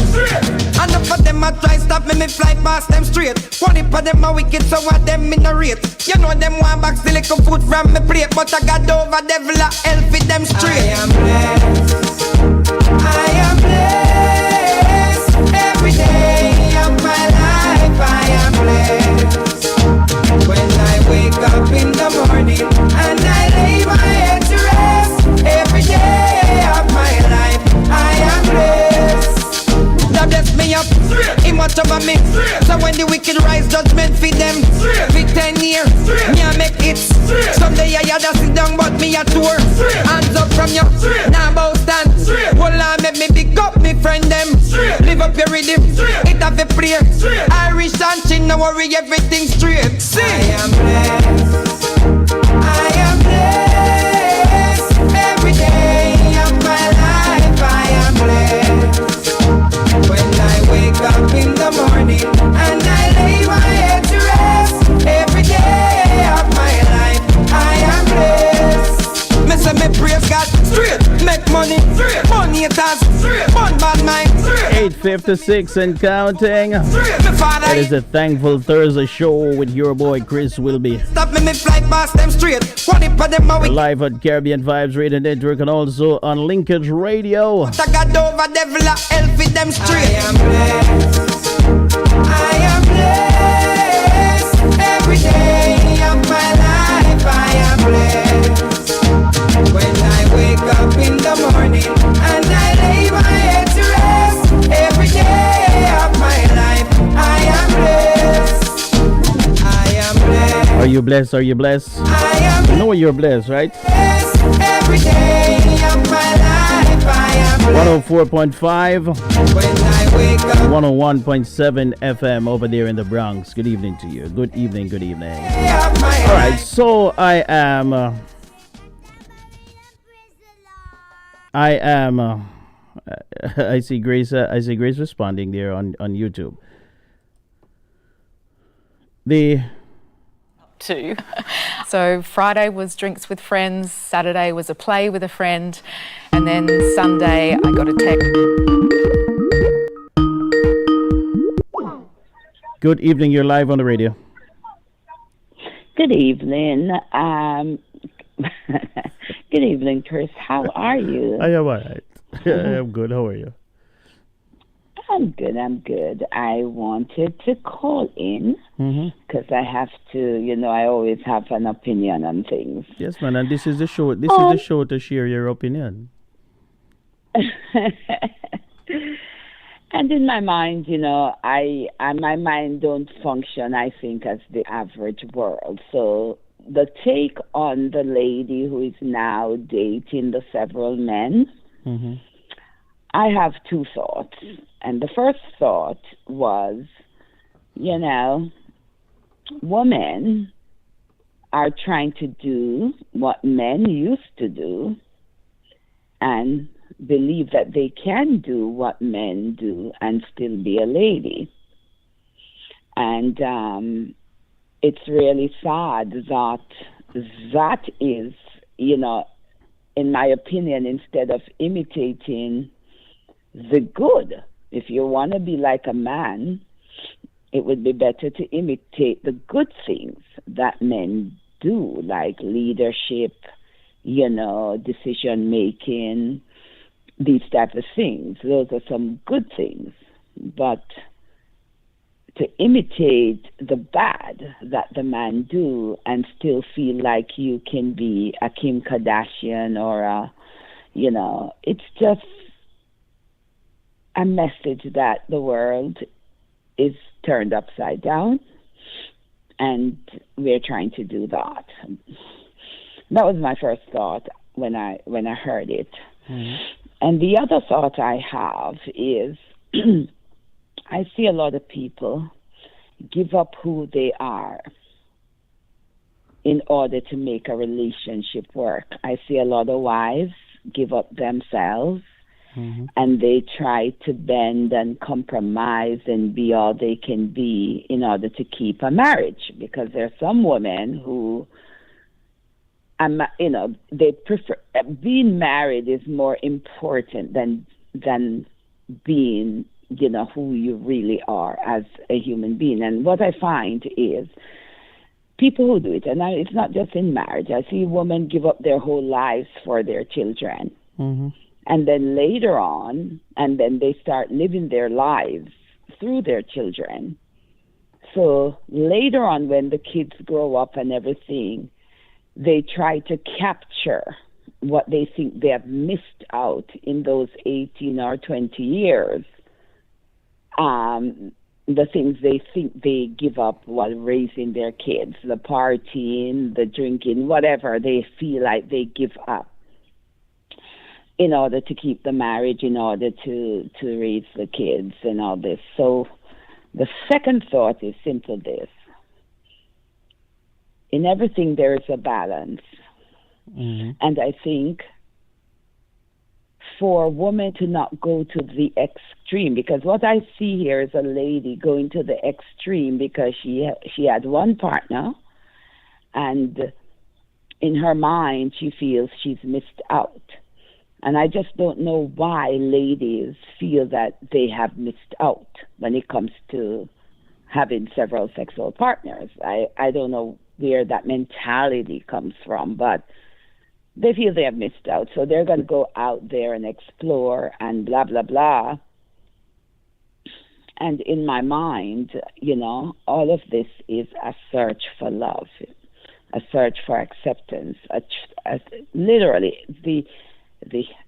And enough of them a try stop me fly past them straight. One heap of them a wicked, so what them in a rate. You know them want back still little food from me plate, but I got over devil a hell fit them straight. I am blessed. I am blessed. Every day of my life I am blessed. When I wake up in the morning and I lay my head to rest, every day of my life I am blessed. That bless me up, He watch over me. So when the wicked rise, judgment feed them. For 10 years, me a make it. Someday I had to sit down, but me a tour. Hands up from you, now bow stand. Hold on, make me pick up me friend them. Live up your rhythm, it have a prayer. Irish and chin, no worry, everything straight. Sing. I am blessed. I am blessed. Every day of my life I am blessed. When I wake up in the morning and I lay my head to rest, every day of my life I am blessed. Me say me praise God straight, make money, money it has, one bad mind. 8:56 and counting. It is a Thankful Thursday show with your boy Chris Whilby. Stop me fly past them straight. One heap of them a wicked. Live at Caribbean Vibes Radio Network and also on Linkage Radio. I got over devil a hell fit them straight. I am blessed. I am blessed. Every day of my life I am blessed. When I wake up in the morning and I lay my head to rest, every day of my life I am blessed. I am blessed. Are you blessed? Are you blessed? I am You know you're blessed, right? blessed. Every day of my life I am blessed. 104.5, When I wake up 101.7 FM over there in the Bronx. Good evening to you. Good evening, good evening. of my All right, life. so I am I see Grace responding there on YouTube. Too. So Friday was drinks with friends, Saturday was a play with a friend, and then Sunday I got a text. Good evening, you're live on the radio. Good evening. Good evening, Chris. How are you? I am all right. I am good. How are you? I'm good. I'm good. I wanted to call in because I have to, I always have an opinion on things. Yes, man. And this is the show. This is the show to share your opinion. And in my mind, my mind don't function, I think, as the average world. So the take on the lady who is now dating the several men, I have two thoughts. And the first thought was, women are trying to do what men used to do and believe that they can do what men do and still be a lady. And it's really sad that is, in my opinion, instead of imitating the good. If you want to be like a man, it would be better to imitate the good things that men do, like leadership, decision making, these type of things. Those are some good things. But to imitate the bad that the man do and still feel like you can be a Kim Kardashian or it's just a message that the world is turned upside down, and we're trying to do that. That was my first thought when I heard it. And the other thought I have is I see a lot of people give up who they are in order to make a relationship work. I see a lot of wives give up themselves and they try to bend and compromise and be all they can be in order to keep a marriage, because there are some women who they prefer being married is more important than being, who you really are as a human being. And what I find is people who do it, and it's not just in marriage. I see women give up their whole lives for their children. Mm-hmm. And then later on, and then they start living their lives through their children. So later on, when the kids grow up and everything, they try to capture what they think they have missed out in those 18 or 20 years. The things they think they give up while raising their kids, the partying, the drinking, whatever they feel like they give up in order to keep the marriage, in order to raise the kids and all this. So the second thought is simply this. In everything, there is a balance. Mm-hmm. And I think for a woman to not go to the extreme, because what I see here is a lady going to the extreme because she had one partner, and in her mind, she feels she's missed out. And I just don't know why ladies feel that they have missed out when it comes to having several sexual partners. I don't know where that mentality comes from, but they feel they have missed out. So they're going to go out there and explore and blah, blah, blah. And in my mind, all of this is a search for love, a search for acceptance. Literally, the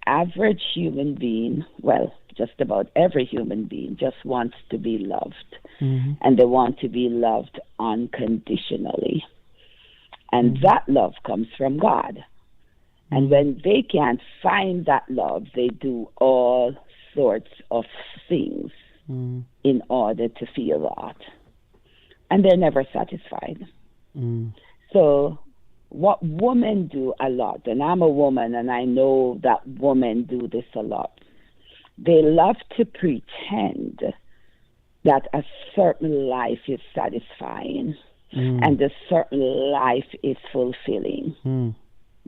average human being, well, just about every human being, just wants to be loved. Mm-hmm. And they want to be loved unconditionally. And that love comes from God. And when they can't find that love, they do all sorts of things in order to feel that. And they're never satisfied. So what women do a lot, and I'm a woman and I know that women do this a lot, they love to pretend that a certain life is satisfying and a certain life is fulfilling.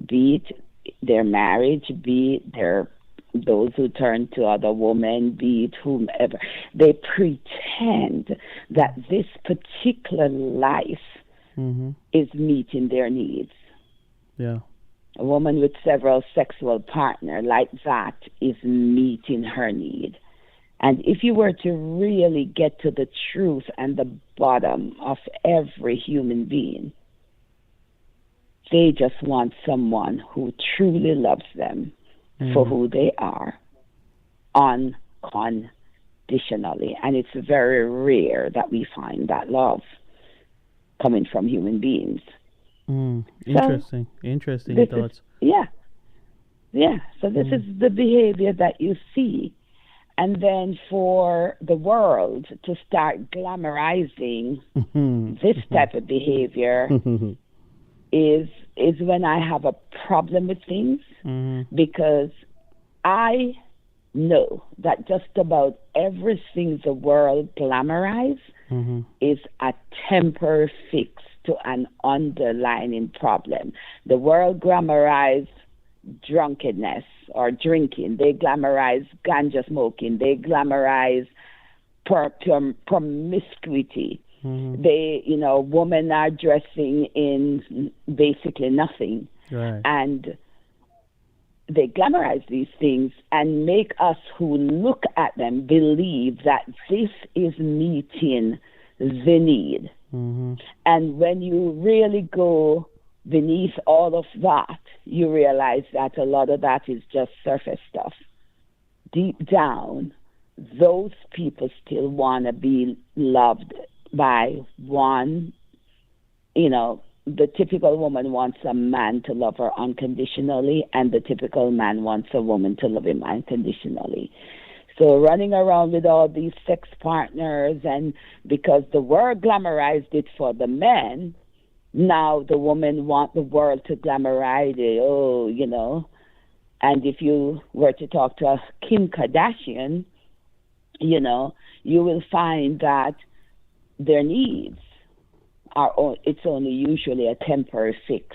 Be it their marriage, be it those who turn to other women, be it whomever. They pretend that this particular life is meeting their needs. Yeah. A woman with several sexual partners like that is meeting her need. And if you were to really get to the truth and the bottom of every human being, they just want someone who truly loves them for who they are, unconditionally. And it's very rare that we find that love coming from human beings. Interesting. Interesting thoughts. Yeah. So this is the behavior that you see. And then for the world to start glamorizing this type of behavior is when I have a problem with things, because I know that just about everything the world glamorizes is a temporary fix to an underlying problem. The world glamorizes drunkenness or drinking. They glamorize ganja smoking. They glamorize promiscuity. They, women are dressing in basically nothing. Right. And they glamorize these things and make us who look at them believe that this is meeting the need. And when you really go beneath all of that, you realize that a lot of that is just surface stuff. Deep down, those people still want to be loved by one. The typical woman wants a man to love her unconditionally, and the typical man wants a woman to love him unconditionally. So running around with all these sex partners, and because the world glamorized it for the men, now the women want the world to glamorize it, And if you were to talk to a Kim Kardashian, you will find that their needs it's only usually a temporary fix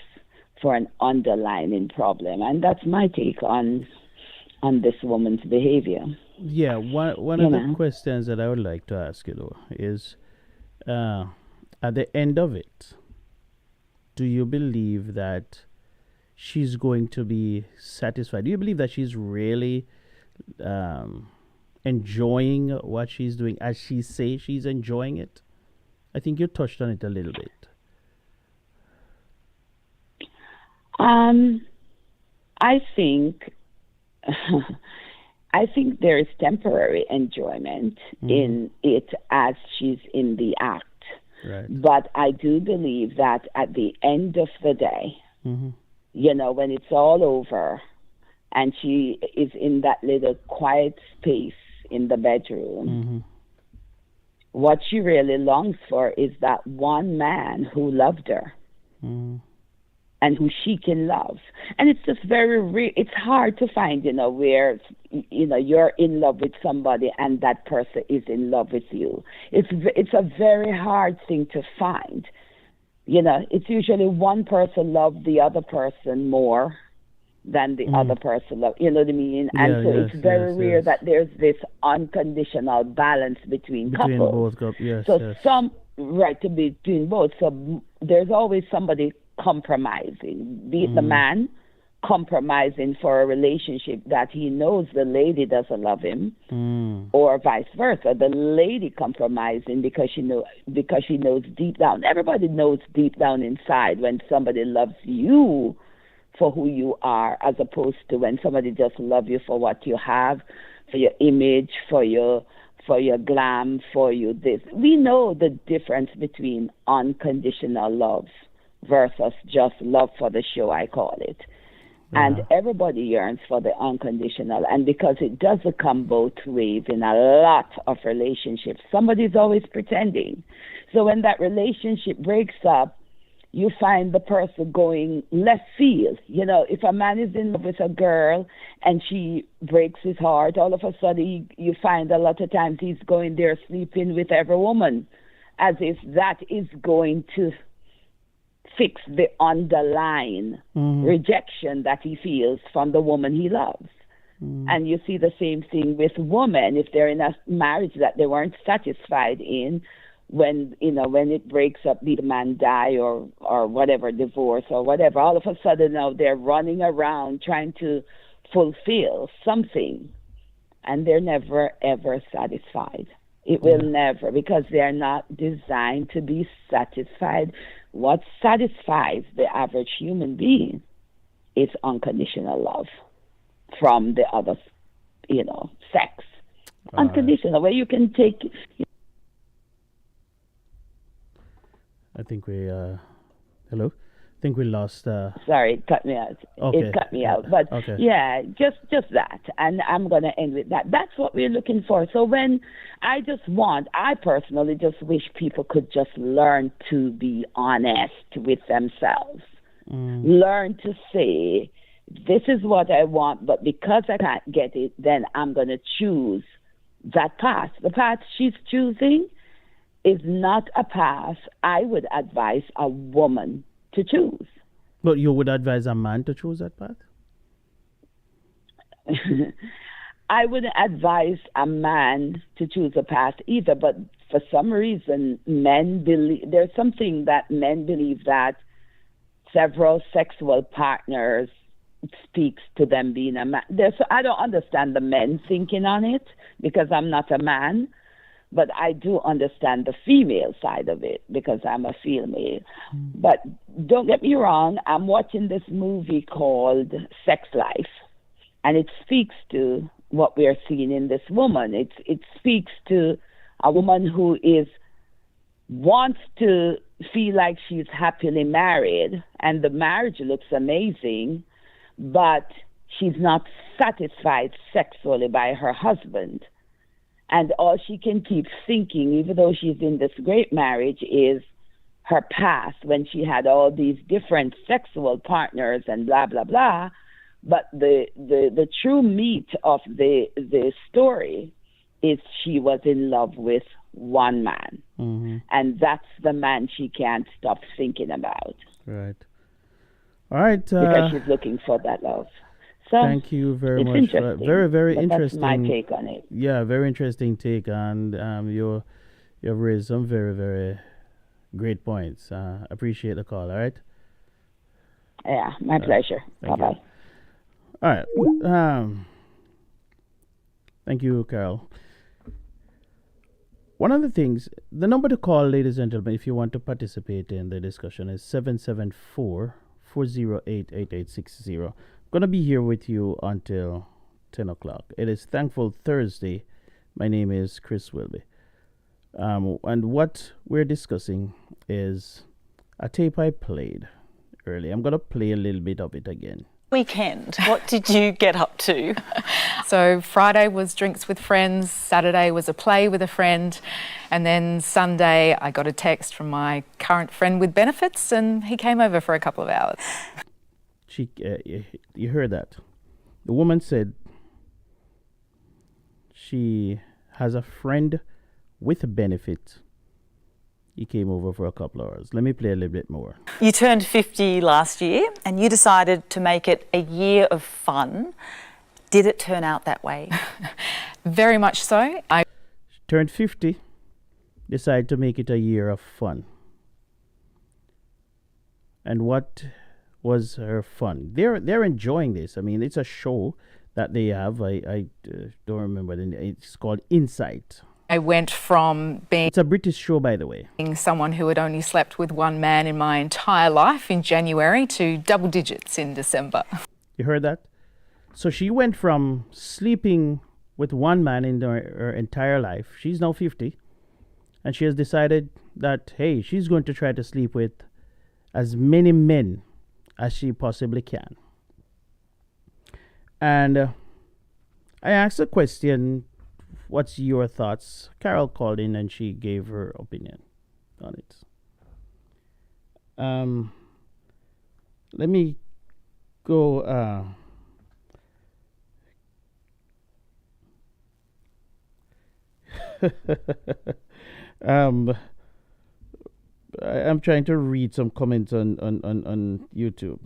for an underlying problem. And that's my take on this woman's behavior. Yeah, one You of the know. questions that I would like to ask you though is, at the end of it, do you believe that she's going to be satisfied? Do you believe that she's really enjoying what she's doing as she says she's enjoying it? I think you touched on it a little bit. I think I think there is temporary enjoyment in it as she's in the act. Right. But I do believe that at the end of the day, you know, when it's all over and she is in that little quiet space in the bedroom, what she really longs for is that one man who loved her and who she can love. And it's just it's hard to find, you know, where, you know, you're in love with somebody and that person is in love with you. It's a very hard thing to find. You know, it's usually one person loves the other person more than the other person loves, you know what I mean? And so it's very rare that there's this unconditional balance between couples. Both couples, yes. So between both. So there's always somebody compromising, be it the man compromising for a relationship that he knows the lady doesn't love him, or vice versa, the lady compromising because she knows deep down. Everybody knows deep down inside when somebody loves you for who you are, as opposed to when somebody just loves you for what you have, for your image, for your glam, for you this. We know the difference between unconditional love versus just love for the show, I call it. And everybody yearns for the unconditional. And because it doesn't come both ways in a lot of relationships, somebody's always pretending. So when that relationship breaks up, you find the person going left field. You know, if a man is in love with a girl and she breaks his heart, all of a sudden you find a lot of times he's going there sleeping with every woman, as if that is going to fix the underlying rejection that he feels from the woman he loves. And you see the same thing with women. If they're in a marriage that they weren't satisfied in, when it breaks up, be the man die or whatever, divorce or whatever, all of a sudden now they're running around trying to fulfill something, and they're never ever satisfied. It will never, because they're not designed to be satisfied. What satisfies the average human being is unconditional love from the other, sex. Unconditional, where you can take. I think we, hello? I think we lost. Sorry, it cut me out. Okay. It cut me out. But yeah, just that. And I'm going to end with that. That's what we're looking for. So when I personally just wish people could just learn to be honest with themselves. Learn to say, this is what I want, but because I can't get it, then I'm going to choose that path. The path she's choosing is not a path I would advise a woman to choose. But you would advise a man to choose that path? I wouldn't advise a man to choose a path either, but for some reason, there's something that men believe that several sexual partners speaks to them being a man. I don't understand the men thinking on it, because I'm not a man. But I do understand the female side of it because I'm a female. But don't get me wrong, I'm watching this movie called Sex Life, and it speaks to what we're seeing in this woman. It speaks to a woman who wants to feel like she's happily married, and the marriage looks amazing, but she's not satisfied sexually by her husband. And all she can keep thinking, even though she's in this great marriage, is her past when she had all these different sexual partners and blah, blah, blah. But the true meat of the story is she was in love with one man. And that's the man she can't stop thinking about. Right. All right. because she's looking for that love. So Thank you very it's much. interesting. Very, very but interesting. That's my take on it. Yeah, very interesting take, and you have raised some very, very great points. Appreciate the call. All right. Yeah, my pleasure. Bye Thank you. bye. All right. Thank you, Carol. One of the things, the number to call, ladies and gentlemen, if you want to participate in the discussion is 774-408-8860. Going to be here with you until 10 o'clock. It is Thankful Thursday. My name is Chris Whilby. And what we're discussing is a tape I played earlier. I'm going to play a little bit of it again. Weekend, what did you get up to? So Friday was drinks with friends, Saturday was a play with a friend, and then Sunday I got a text from my current friend with benefits, and he came over for a couple of hours. You heard that? The woman said she has a friend with a benefit. He came over for a couple of hours. Let me play a little bit more. You turned 50 last year and you decided to make it a year of fun. Did it turn out that way? Very much so. I turned 50, decided to make it a year of fun. And what was her fun? They're enjoying this. I mean, it's a show that they have. I don't remember. It's called Insight. I went from being... It's a British show, by the way. ...someone who had only slept with one man in my entire life in January to double digits in December. You heard that? So she went from sleeping with one man in her entire life. She's now 50. And she has decided that, hey, she's going to try to sleep with as many men as she possibly can. And I asked a question... What's your thoughts? Carol called in and she gave her opinion on it. Let me go. I'm trying to read some comments on YouTube.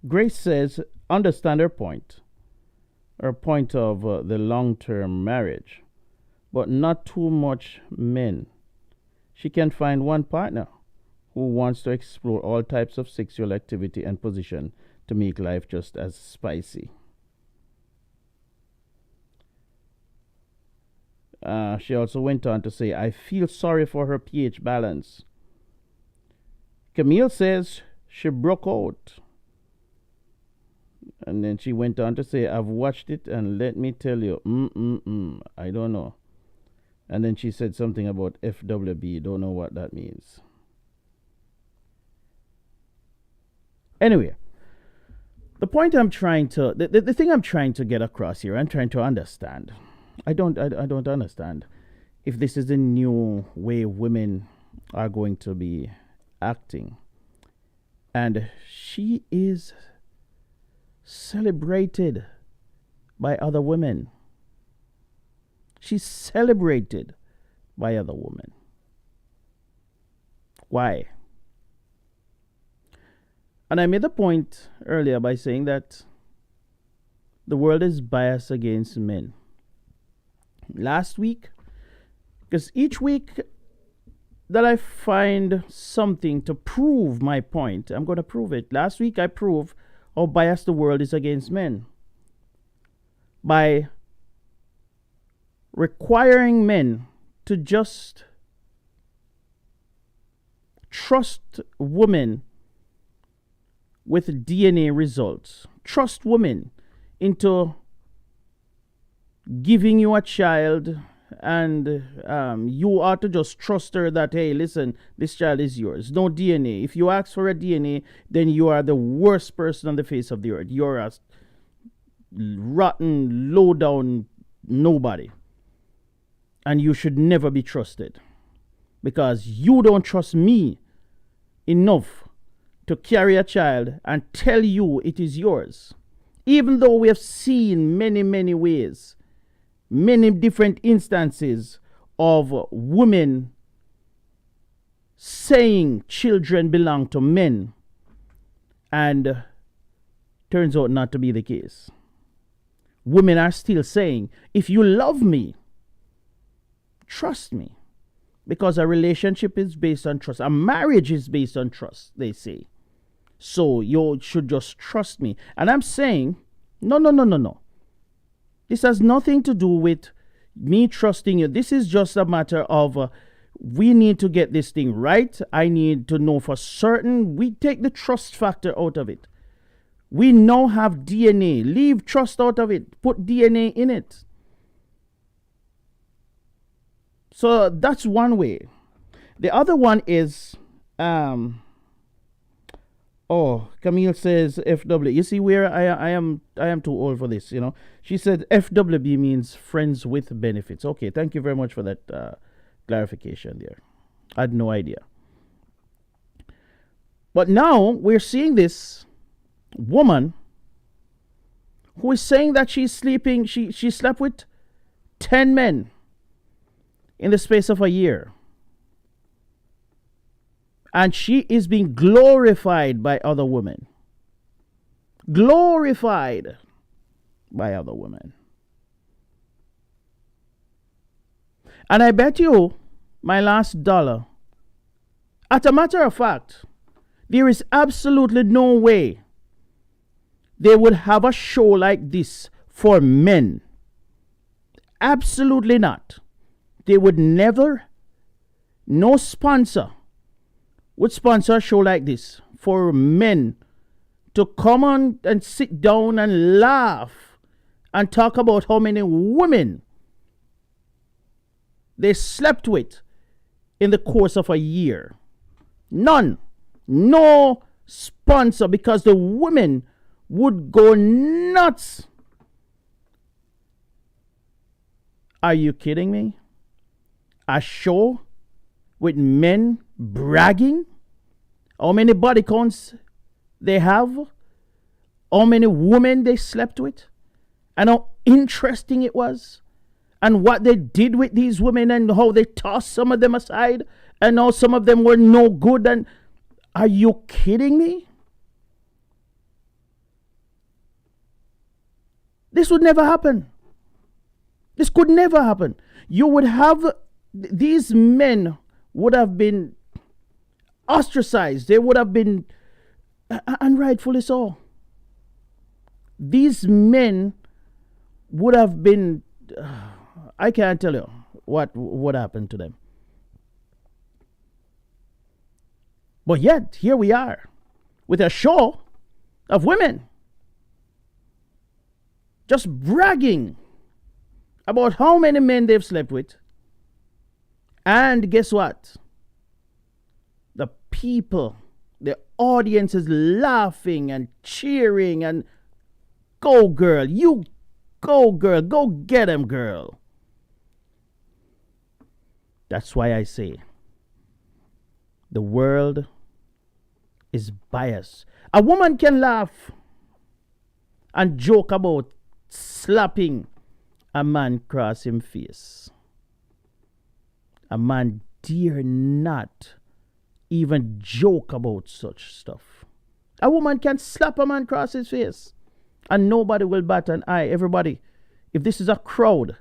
Grace says, understand her point. Or point of the long-term marriage, but not too much men. She can find one partner who wants to explore all types of sexual activity and position to make life just as spicy. She also went on to say, I feel sorry for her pH balance. Camille says she broke out. And then she went on to say, I've watched it and let me tell you, I don't know. And then she said something about FWB, don't know what that means. Anyway, the point I'm trying to, the thing I'm trying to get across here, I'm trying to understand. I don't understand if this is the new way women are going to be acting. And she is celebrated by other women. She's celebrated by other women. Why? And I made the point earlier by saying that the world is biased against men. Last week, because each week that I find something to prove my point, I'm going to prove it. Last week I proved how biased the world is against men by requiring men to just trust women with DNA results. Trust women into giving you a child, and you ought to just trust her that, hey, listen, this child is yours. No DNA. If you ask for a DNA, then you are the worst person on the face of the earth. You're a rotten, low-down nobody. And you should never be trusted. Because you don't trust me enough to carry a child and tell you it is yours. Even though we have seen many, many ways, many different instances of women saying children belong to men And turns out not to be the case. Women are still saying, if you love me, trust me. Because a relationship is based on trust. A marriage is based on trust, they say. So you should just trust me. And I'm saying, no. This has nothing to do with me trusting you. This is just a matter of we need to get this thing right. I need to know for certain. We take the trust factor out of it. We now have DNA. Leave trust out of it. Put DNA in it. So that's one way. The other one is, Camille says FW. You see where I am too old for this, you know. She said FWB means friends with benefits. Okay, thank you very much for that clarification there. I had no idea. But now we're seeing this woman who is saying that she's sleeping, she slept with 10 men in the space of a year. And she is being glorified by other women. Glorified by other women. And I bet you my last dollar, as a matter of fact, there is absolutely no way they would have a show like this for men. Absolutely not. They would never, no sponsor would sponsor a show like this for men to come on and sit down and laugh and talk about how many women they slept with in the course of a year. None. No sponsor, because the women would go nuts. Are you kidding me? A show with men bragging how many body counts they have, how many women they slept with, and how interesting it was, and what they did with these women, and how they tossed some of them aside, and how some of them were no good. And are you kidding me? This would never happen. This could never happen. You would have, these men would have been ostracized. They would have been, and rightfully so. These men would have been, I can't tell you what happened to them. But yet, here we are with a show of women just bragging about how many men they've slept with. And guess what? The people, the audience is laughing and cheering and go girl, you go girl, go get him girl. That's why I say the world is biased. A woman can laugh and joke about slapping a man across him face. A man dare not even joke about such stuff. A woman can slap a man across his face and nobody will bat an eye. Everybody, if this is a crowd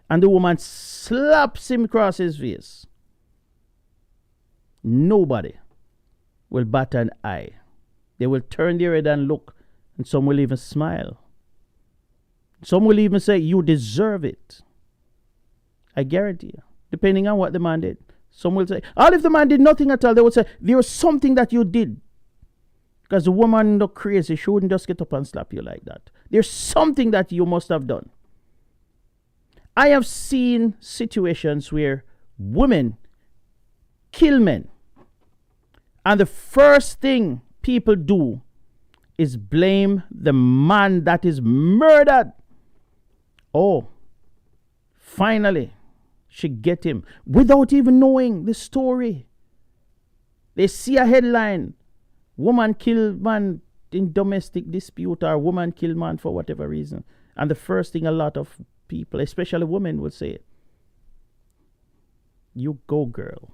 and the woman slaps him across his face, nobody will bat an eye. They will turn their head and look, and some will even smile. Some will even say, you deserve it. I guarantee you, depending on what the man did. Some will say, or if the man did nothing at all, they would say, there was something that you did. Because the woman look crazy, she wouldn't just get up and slap you like that. There's something that you must have done. I have seen situations where women kill men. And the first thing people do is blame the man that is murdered. Oh, finally, she get him without even knowing the story. They see a headline, woman killed man in domestic dispute, or woman killed man for whatever reason. And the first thing a lot of people, especially women, will say, you go girl.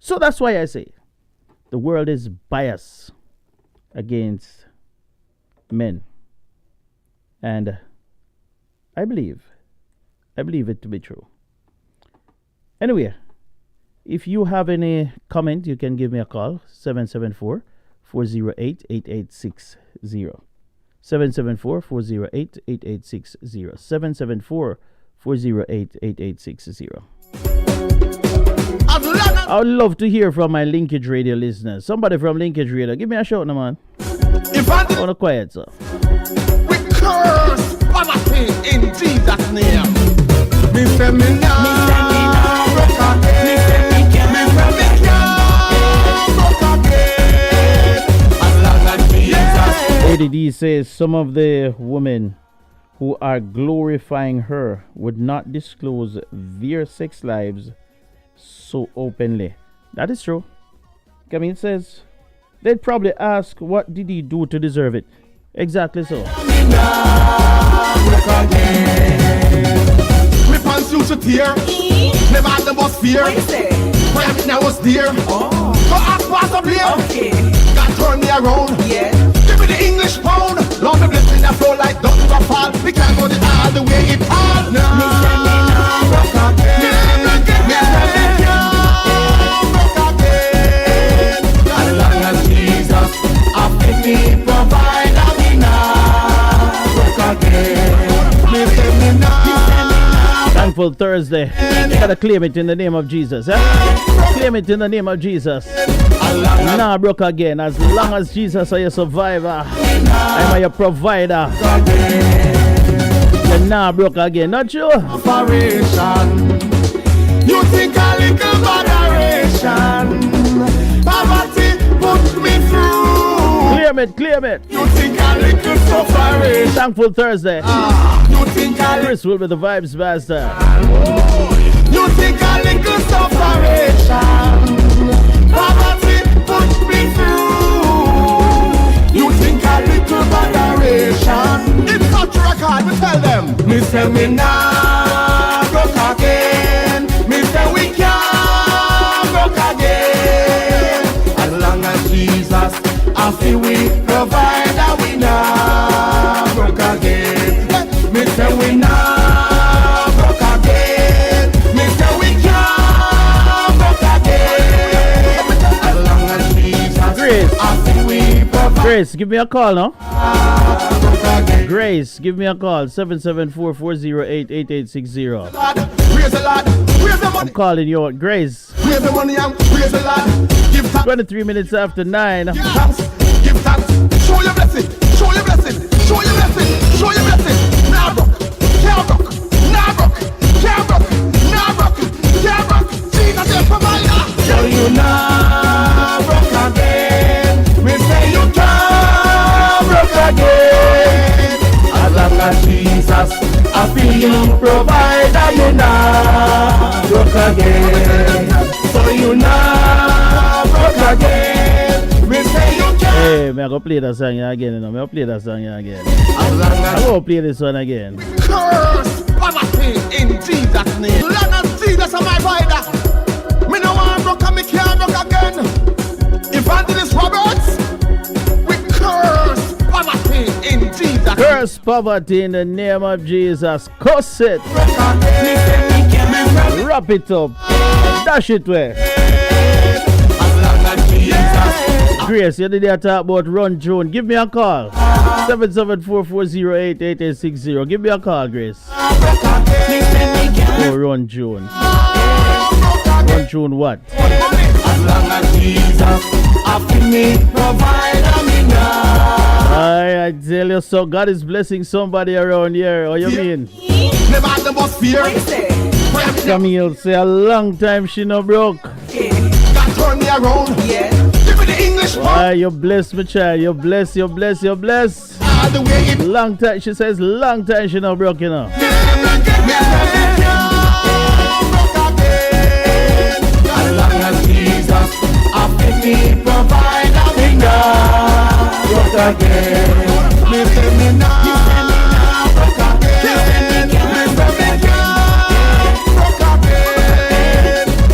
So that's why I say, the world is biased. against men. And I believe it to be true. Anyway, if you have any comment, you can give me a call, 774-408-8860. 774-408-8860. 774-408-8860. I would love to hear from my Linkage Radio listeners. Somebody from Linkage Radio, give me a shout now, man. If I want to quiet, sir. We curse poverty in Jesus' name. Me say me now broke again. Me say me can't broke again. As long as Jesus. ADD says some of the women who are glorifying her would not disclose their sex lives so openly. That is true. Camille says they'd probably ask, what did he do to deserve it? Exactly so. Me pants used to tear. Never had the bus fear. When I was there. Go ask Pastor Blair. God turn me around. Give me the English pound. Lord the blessing that flow like down to the fall. We can't go all the way it all. As long as Jesus up in me provide, I me now broke again. Me say me now. Thankful Thursday. You gotta claim it in the name of Jesus. Claim it in the name of Jesus. Nah, broke again. As long as Jesus is your survivor, I'm your provider. You're not broke again, not you? Operation. You think a little moderation. Poverty put me through. Claim it. You think a little sufferation. Thankful Thursday. You think a Chris will be the vibes master. You think a little sufferation. Poverty put me through. You think a little moderation. It's such a record, we tell them. Me say me nah broke again. Me say we can't broke again. As long as Jesus I feel we provide, that we nah broke again. Me say we nah broke again. Me say we can't broke again. As long as Jesus Grace. I feel we provide. Grace, give me a call now. Grace, give me a call. 774-408-8860. Praise the Lord. Praise the I'm money. calling you out. Grace. Praise the money and praise the Lord. Give thanks. 23 minutes after 9. Give thanks. Give thanks. Show your blessing. Show your blessing. Show your blessing. Show your blessing. Now broke. Can't broke. Now broke. Can't broke. Now broke. Can't broke. Jesus is provider. So you now broke again. We say you can't broke again. As long as Jesus, I feel you provide, you now broke again. So you now broke again. We say you can't. Hey, I'm going to play that song again. I'm going to play that song again. I'm going to play this one again. Curse poverty in Jesus' name. Long as Jesus is my provider, me no want broke and me can't broke again. Evangelist Roberts, we curse poverty in Jesus' name. Curse poverty in the name of Jesus. Curse it. Wrap it up. Dash it away. Grace, you did talk about Run June. Give me a call. 774-408-8860. Give me a call, Grace. Oh, Run June. Run June what? As long as Jesus, I feel me provide me now. I tell you so, God is blessing somebody around here. What you mean? Never had the most fear. Camille say a long time she no broke. God turn me around. Give me the English one. Ah, you bless me, child. You bless. The way it Long time, she says, long time she no broke, you know. As long as Jesus, I feel me provide me now broke again. Me say me now broke again. Me say me broke again.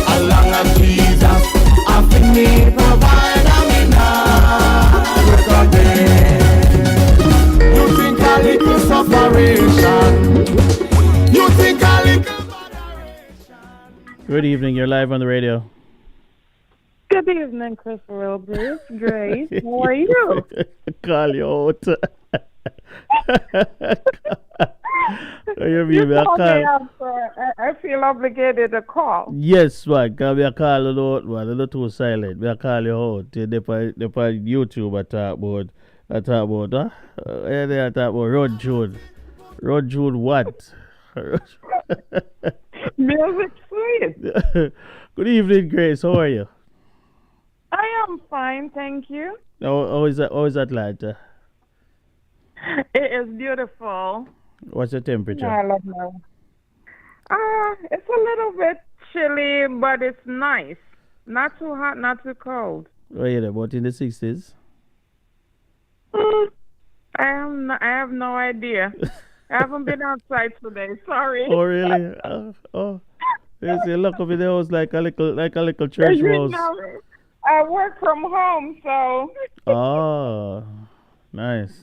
As long as Jesus, I feel me provide me now broke again. Good evening. You're live on the radio. Good evening, Chris Wilby. Grace, how are you? Call you out. You called me up, I feel obligated to call. Yes, man. Because I call you out, man. I'm not too silent. I call you out. They on YouTube, I talk about, huh? I talk about Rod June. Rod June what? Music sweet. Good evening, Grace. How are you? I am fine, thank you. How is Atlanta? It is beautiful. What's the temperature? I love my. It's a little bit chilly, but it's nice. Not too hot, not too cold. Oh, yeah, about in the 60s? I have no idea. I haven't been outside today. Sorry. Oh, really? There's a look of it. There was like a little church house. I work from home, so. Oh, nice.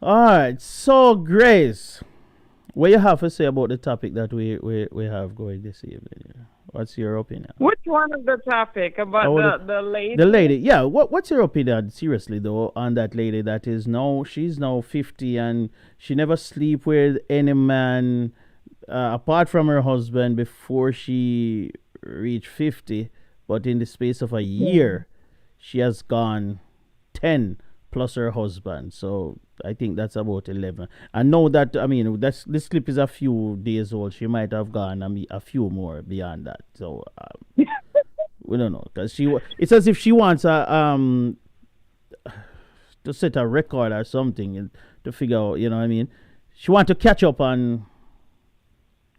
All right. So, Grace, what you have to say about the topic that we have going this evening? What's your opinion? Which one of the topic about the lady? The lady, yeah. What's your opinion, seriously though, on that lady that is she's now 50 and she never sleep with any man apart from her husband before she reached 50, but in the space of a year, she has gone 10 plus her husband. So I think that's about 11. I know that, this clip is a few days old. She might have gone a few more beyond that. So we don't know. Because it's as if she wants to set a record or something and to figure out, you know what I mean? She wants to catch up on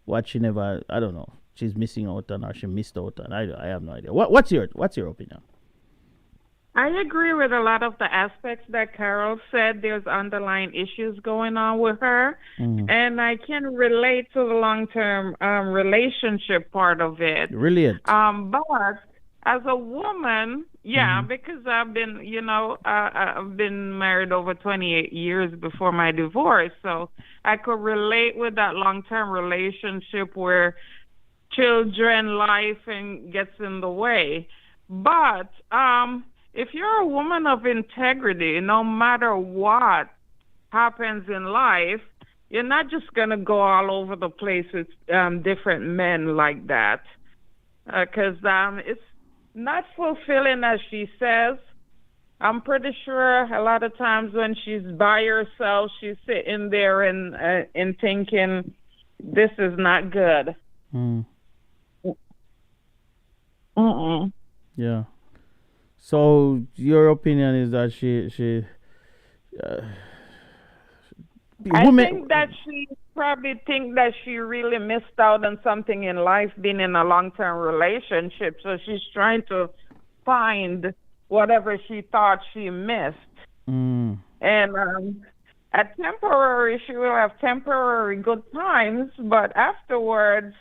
what she never, I don't know, she's missing out on or she missed out on. I have no idea. What's your opinion? I agree with a lot of the aspects that Carol said. There's underlying issues going on with her. And I can relate to the long-term relationship part of it. Brilliant. But as a woman, because I've been, I've been married over 28 years before my divorce. So I could relate with that long-term relationship where children, life, and gets in the way. But, if you're a woman of integrity, no matter what happens in life, you're not just going to go all over the place with different men like that. Because it's not fulfilling, as she says. I'm pretty sure a lot of times when she's by herself, she's sitting there and thinking, this is not good. Yeah. So your opinion is that she I think that she probably think that she really missed out on something in life being in a long-term relationship. So she's trying to find whatever she thought she missed. And at temporary, she will have temporary good times, but afterwards,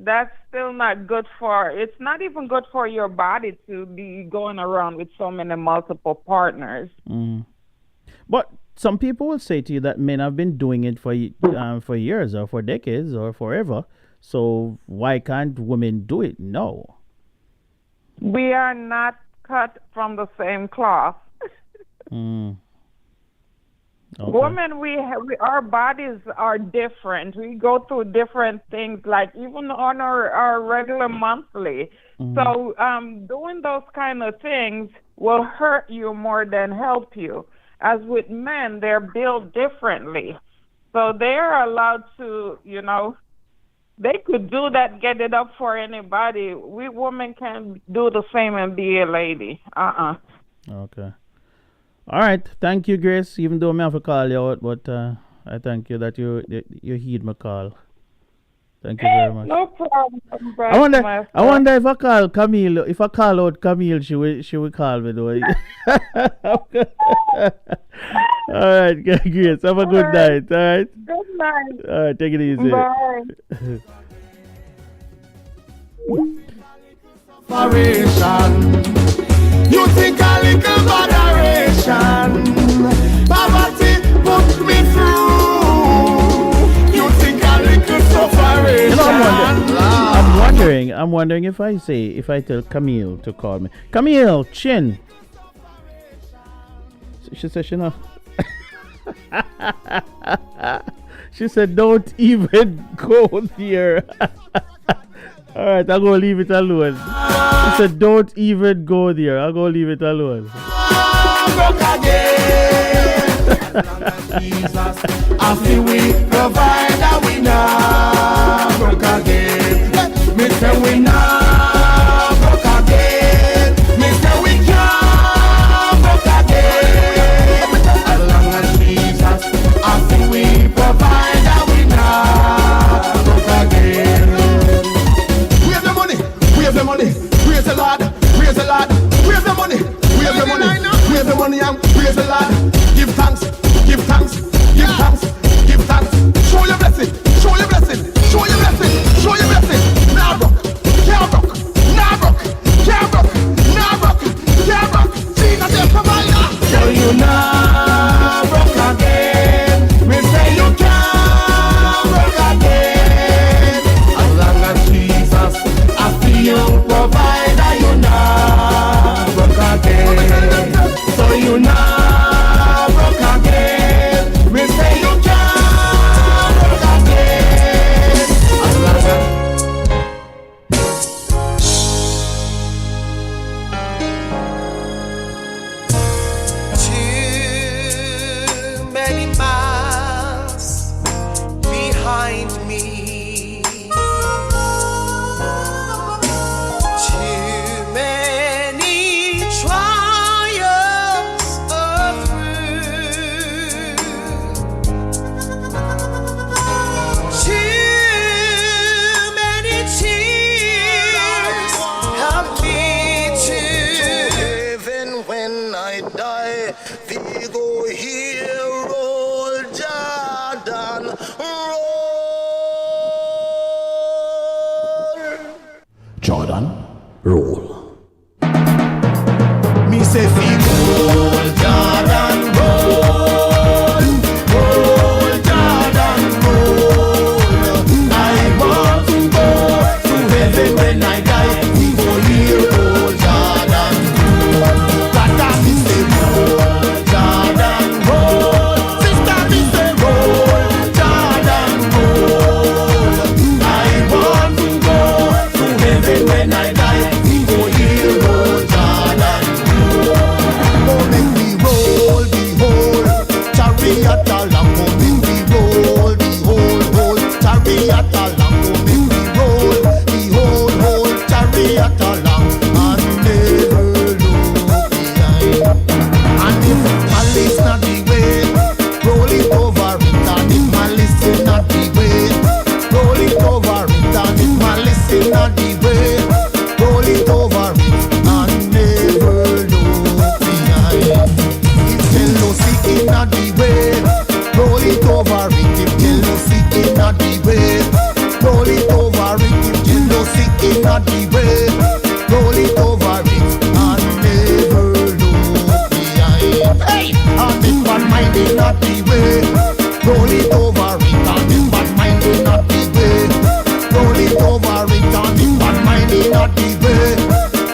that's still not good it's not even good for your body to be going around with so many multiple partners. But some people will say to you that men have been doing it for years or for decades or forever. So why can't women do it? No. We are not cut from the same cloth. Okay. Women, our bodies are different. We go through different things, like even on our regular monthly. So doing those kind of things will hurt you more than help you. As with men, they're built differently. So they're allowed to, they could do that, get it up for anybody. We women can do the same and be a lady. Okay. All right. Thank you, Grace. Even though I have to call you out, but I thank you that you heed my call. Thank you very much. No problem. I wonder if I call Camille. If I call out Camille, she will call me though. All right, Grace. Have a good night. All right. Good night. All right. Take it easy. Bye. You think a little moderation, poverty put me through. You think a little sufferation. wondering if I tell Camille to call me. Camille, Chin. She said she know. She said don't even go there. Alright, I'm gonna leave it alone. She said don't even go there. I'm gonna leave it alone. Jesus, after we provide a winner, broke again. Me say we now broke again. Me say we can't broke again. As long as Jesus, after we provide a winner, broke again. We have the money, praise the Lord, praise the Lord. We have the money, we have the money, we have the money and praise the Lord. Give thanks, give thanks, give thanks, give thanks. Show your blessing, show your blessing, show your blessing, show your blessing. Now rock, can't rock, now rock, can't rock, now rock, can't rock. Jesus is provider. So you now rock again. We say you can't rock again. As long as Jesus, I feel provider, you now rock again. So you now. Jordan, roll. Me say feel roll, Jordan, roll, roll, Jordan, roll. I want to go to heaven when I die. We go here, roll, Jordan, roll. Brother, me say roll, Jordan, roll. Sister, me say roll, Jordan, roll. I want to go to heaven when I die. We go here, roll, Jordan, roll. Oh, make we roll the whole chariot along. Oh, make we roll the whole chariot along. Oh, make we roll the whole chariot along and never look behind. And if malice not the way, roll it over it. And if malice is not the way, roll it over it. And if malice is not the way, roll it over it and never look behind. If jealousy is not the way, roll it over it. If jealousy is not the way, roll it over it. If jealousy is not the way, roll it over it and never look behind. Hey, and if bad mind is not the way, roll it over it. And if bad mind is not the way, roll it over it. And if bad mind is not the way,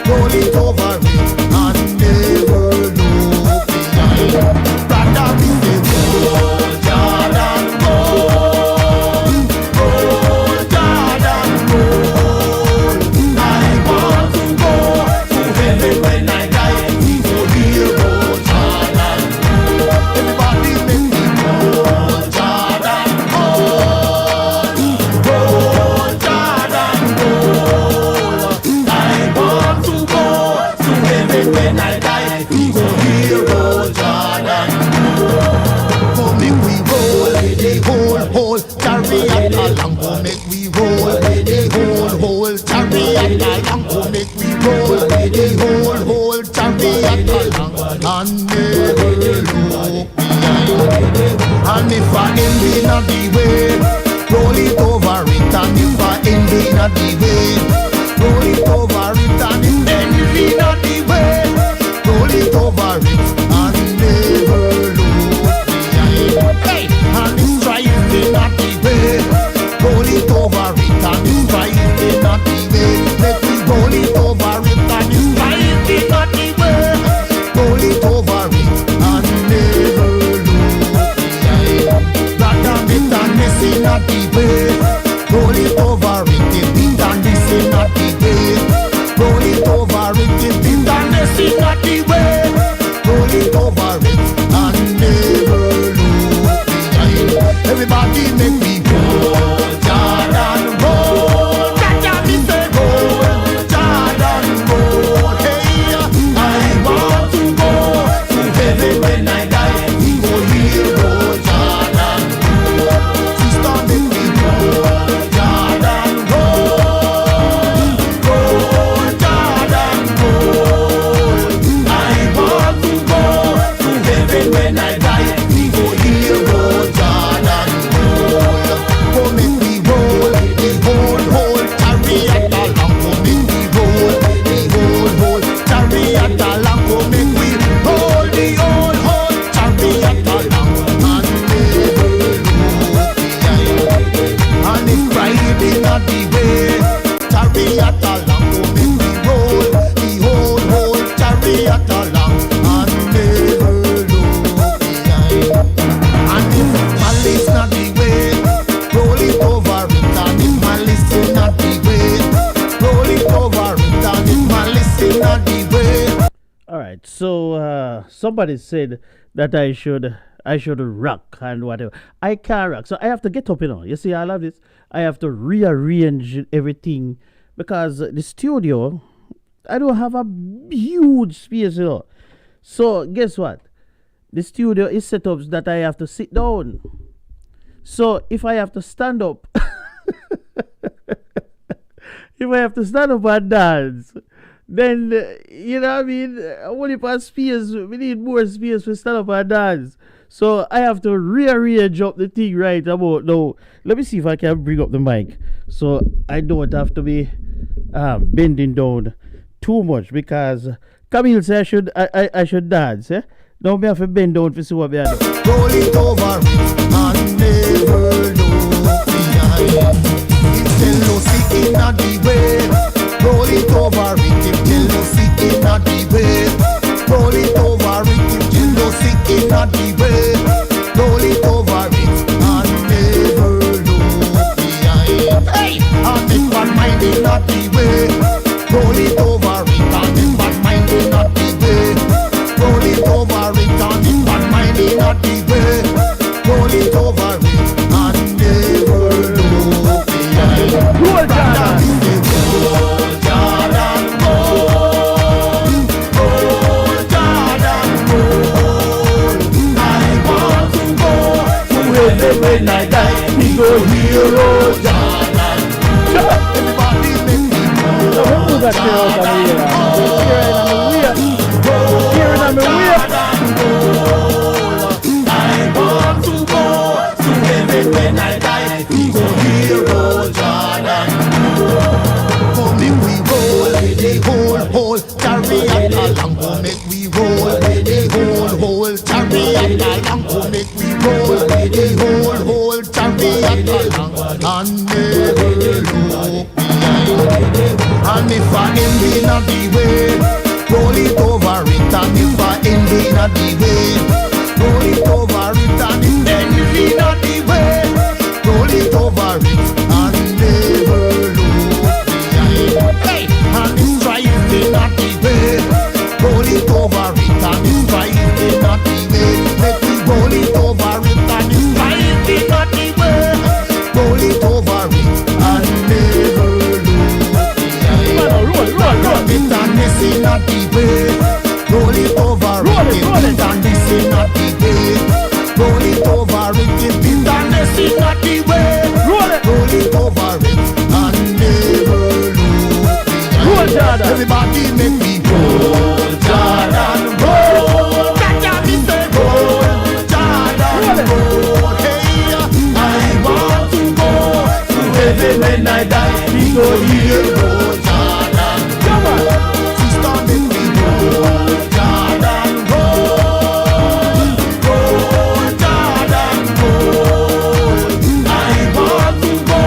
roll it over it and never look behind. Brother, we say roll, Jordan, roll, roll, Jordan, roll. I want to go to heaven when I die. We go here, roll, Jordan, roll. Everybody make me roll, Jordan, roll, roll, Jordan, roll. I want to go to heaven when I die. We go here, roll, Jordan, roll. Oh, make we roll the whole chariot along. Oh, make we roll the whole chariot along. Oh, make we roll the whole chariot along and never look behind. And if I envy not the way, roll it over it. And if I envy not the way, roll it over it. And if envy not the way, roll it over it and never look behind. Hey, and if strife is not the way, roll it over it. And if strife is not the way, So somebody said that I should rock and whatever. I can't rock, so I have to get up. You see, I love this. I have to rearrange everything because the studio, I don't have a huge space. So guess what? The studio is set up that I have to sit down. So if I have to stand up, and dance, then you know what I mean. Only for space, we need more space to stand up and dance. So I have to rearrange up the thing right about now. Let me see if I can bring up the mic so I don't have to be bending down too much because Camille said I should dance. Now me have to bend down to see what me do. Roll it over it and never look behind. It's jealousy in the way. Roll it over it if jealousy in the way. Roll it over it if jealousy in the way. Roll it over it and never look behind. Hey, and if one mind in the way. Roll it over it and if one mind in the way. Roll it over it and if one mind in the way. Roll it over it and never look behind. Roll Jordan, roll Jordan, roll Jordan, roll. I want to go to heaven when I die. We go here, roll Jordan. Everybody make me roll I want to go to heaven when I die. We go here, roll Jordan. Come make we roll the whole chariot along. Come make we roll the whole chariot along. Come make we roll the whole chariot along. And never look behind. And if I am in the way, roll it over it. And if I am in the way, roll it over it. And if I am in the way, roll it over it. And never look behind. Hey, and if strife in the way, roll it over it. And if strife in the way, let me roll it over it. And if strife in the way, roll it over it. And never look behind. Bitterness in the way, roll it over it. Bitterness in the way, roll it over it. Bitterness in the way, roll it over it. And never look behind. Everybody make me roll Jordan, roll. That can be said, roll Jordan, roll. Hey, I want to go to heaven when I die. We go here, roll Jordan. Come on, sister, make me roll Jordan, roll. Roll Jordan, roll. I want to go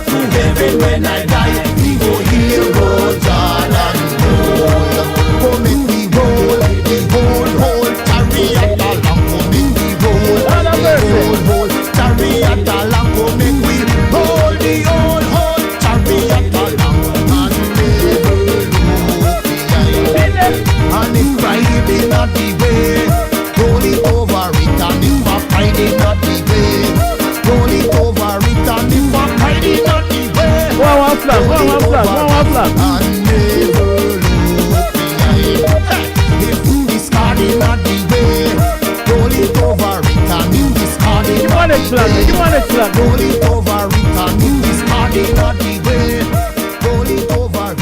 to heaven when I die. We go here, roll Jordan, roll. Come make me roll the whole chariot along. Come make me roll the whole chariot along. Come make me roll the whole chariot along. And never look behind. And if pride is not the way, roll it over it. And if a pride is not the way, roll it over it. And if a pride is not the way, one flag. and never look behind. Hey, if this card is not the way, roll it over it. And if this card is not the way, roll it over it. And if this card is not the way, roll it over it.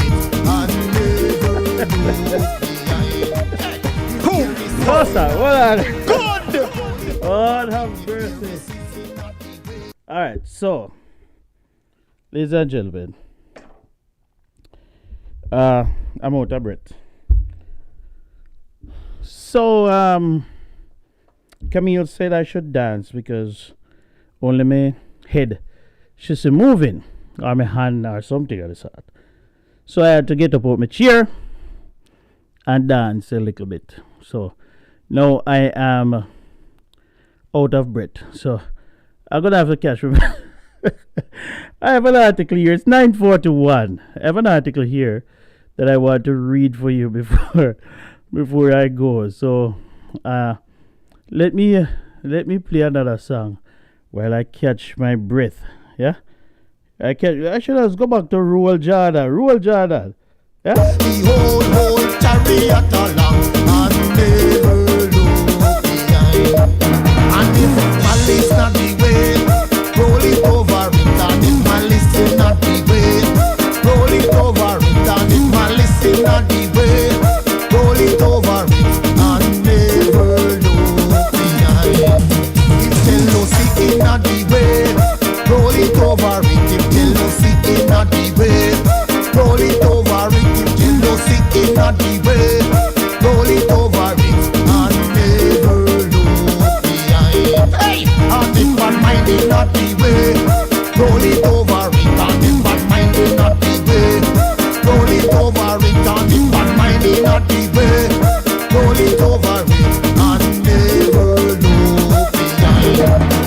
And never look behind. Good. Lord have mercy. Alright, so ladies and gentlemen, I'm out of breath. So Camille said I should dance because only my head she's moving or my hand or something of the sort. So I had to get up out my chair and dance a little bit. So now I am out of breath. So I'm gonna have to catch me. I have an article here. It's 9:41. I have an article here that I want to read for you before I go. So, let me play another song while I catch my breath. Yeah, I should just go back to Roll Jordan. Roll Jordan. Yeah. The whole chariot along and never look behind. And if malice not the way, roll it over it. And if malice is not the way, roll it over it. And if malice is not the way, roll it over it. And never look behind. If jealousy is not the way, roll it over it. If jealousy is not the way, roll it over it. If jealousy is not the way, roll it over it. And never look behind. Hey! And if bad mind is not the way, roll it over it. And if bad mind is not the way, roll it over it. And if bad mind is not the way, roll it over it. And never look behind.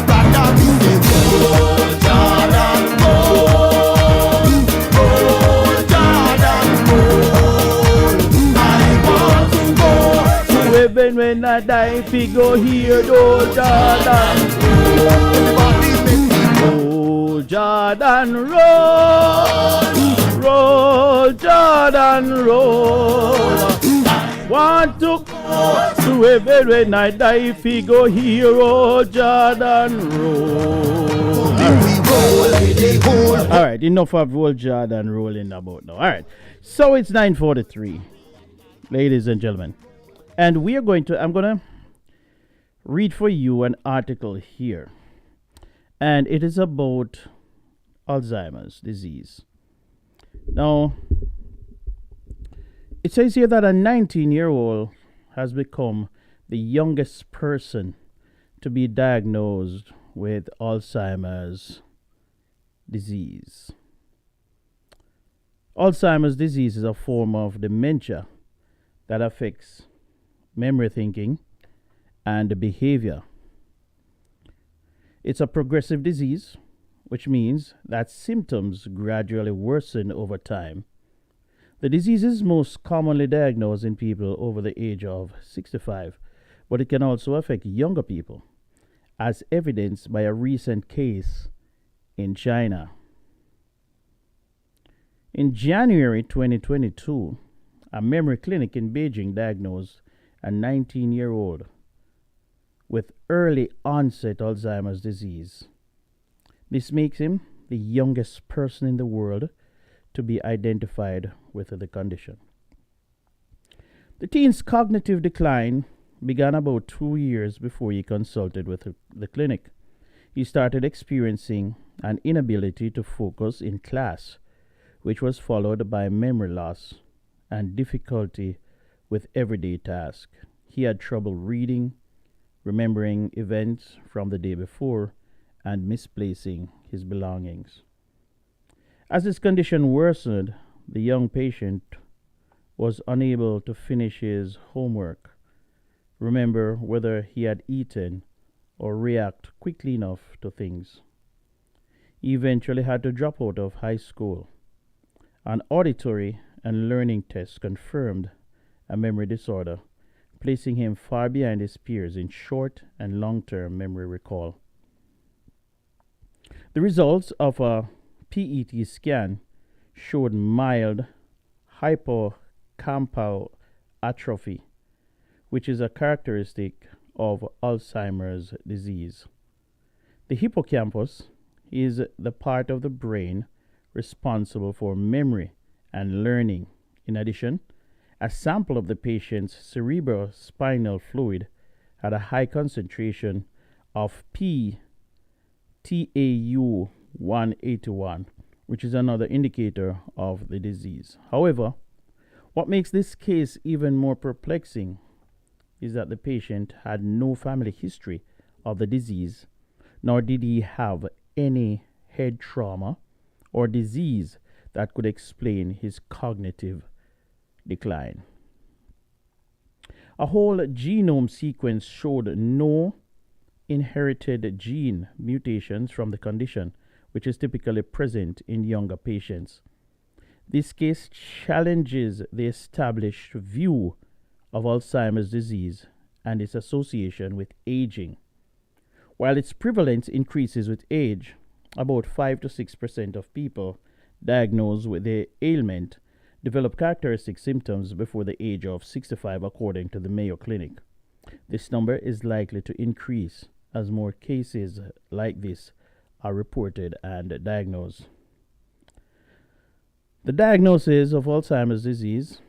Brother, we say, roll, Jordan, roll. Roll, Jordan, roll. I want to go to Heaven when I die, fi go hear Roll Jordan. everybody make me Roll Jordan, roll. Roll Jordan, roll. Want to go to heaven when I die, fi go hear Roll Jordan, roll. All right, enough of Roll Jordan rolling about now. All right, so it's 9:43, ladies and gentlemen, and we are I'm gonna read for you an article here, and it is about Alzheimer's disease. Now, it says here that a 19-year-old has become the youngest person to be diagnosed with Alzheimer's disease. Alzheimer's disease is a form of dementia that affects memory, thinking, and behavior. It's a progressive disease, which means that symptoms gradually worsen over time. The disease is most commonly diagnosed in people over the age of 65, but it can also affect younger people, as evidenced by a recent case in China. In January 2022, a memory clinic in Beijing diagnosed a 19-year-old with early onset Alzheimer's disease. This makes him the youngest person in the world to be identified with the condition. The teen's cognitive decline began about 2 years before he consulted with the clinic. He started experiencing an inability to focus in class, which was followed by memory loss and difficulty with everyday tasks. He had trouble reading, remembering events from the day before, and misplacing his belongings. As his condition worsened, the young patient was unable to finish his homework, remember whether he had eaten, or react quickly enough to things. He eventually had to drop out of high school. An auditory and learning test confirmed a memory disorder, placing him far behind his peers in short and long-term memory recall. The results of a PET scan showed mild hippocampal atrophy, which is a characteristic of Alzheimer's disease. The hippocampus is the part of the brain responsible for memory and learning. In addition, a sample of the patient's cerebrospinal fluid had a high concentration of tau 181, which is another indicator of the disease. However, what makes this case even more perplexing is that the patient had no family history of the disease, nor did he have any head trauma or disease that could explain his cognitive decline. A whole genome sequence showed no inherited gene mutations from the condition, which is typically present in younger patients. This case challenges the established view of Alzheimer's disease and its association with aging. While its prevalence increases with age, about 5 to 6% of people diagnosed with the ailment develop characteristic symptoms before the age of 65, according to the Mayo Clinic. This number is likely to increase as more cases like this are reported and diagnosed. The diagnosis of Alzheimer's disease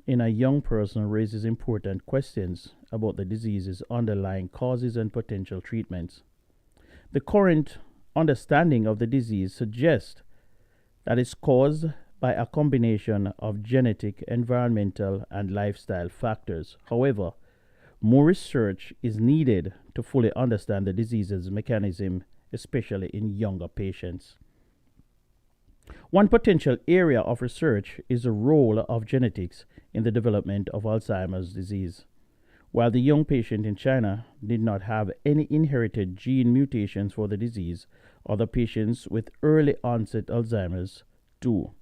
in a young person raises important questions about the disease's underlying causes and potential treatments. The current understanding of the disease suggests that it's caused by a combination of genetic, environmental, and lifestyle factors. However, more research is needed to fully understand the disease's mechanism, especially in younger patients. One potential area of research is the role of genetics in the development of Alzheimer's disease. While the young patient in China did not have any inherited gene mutations for the disease, other patients with early onset Alzheimer's do.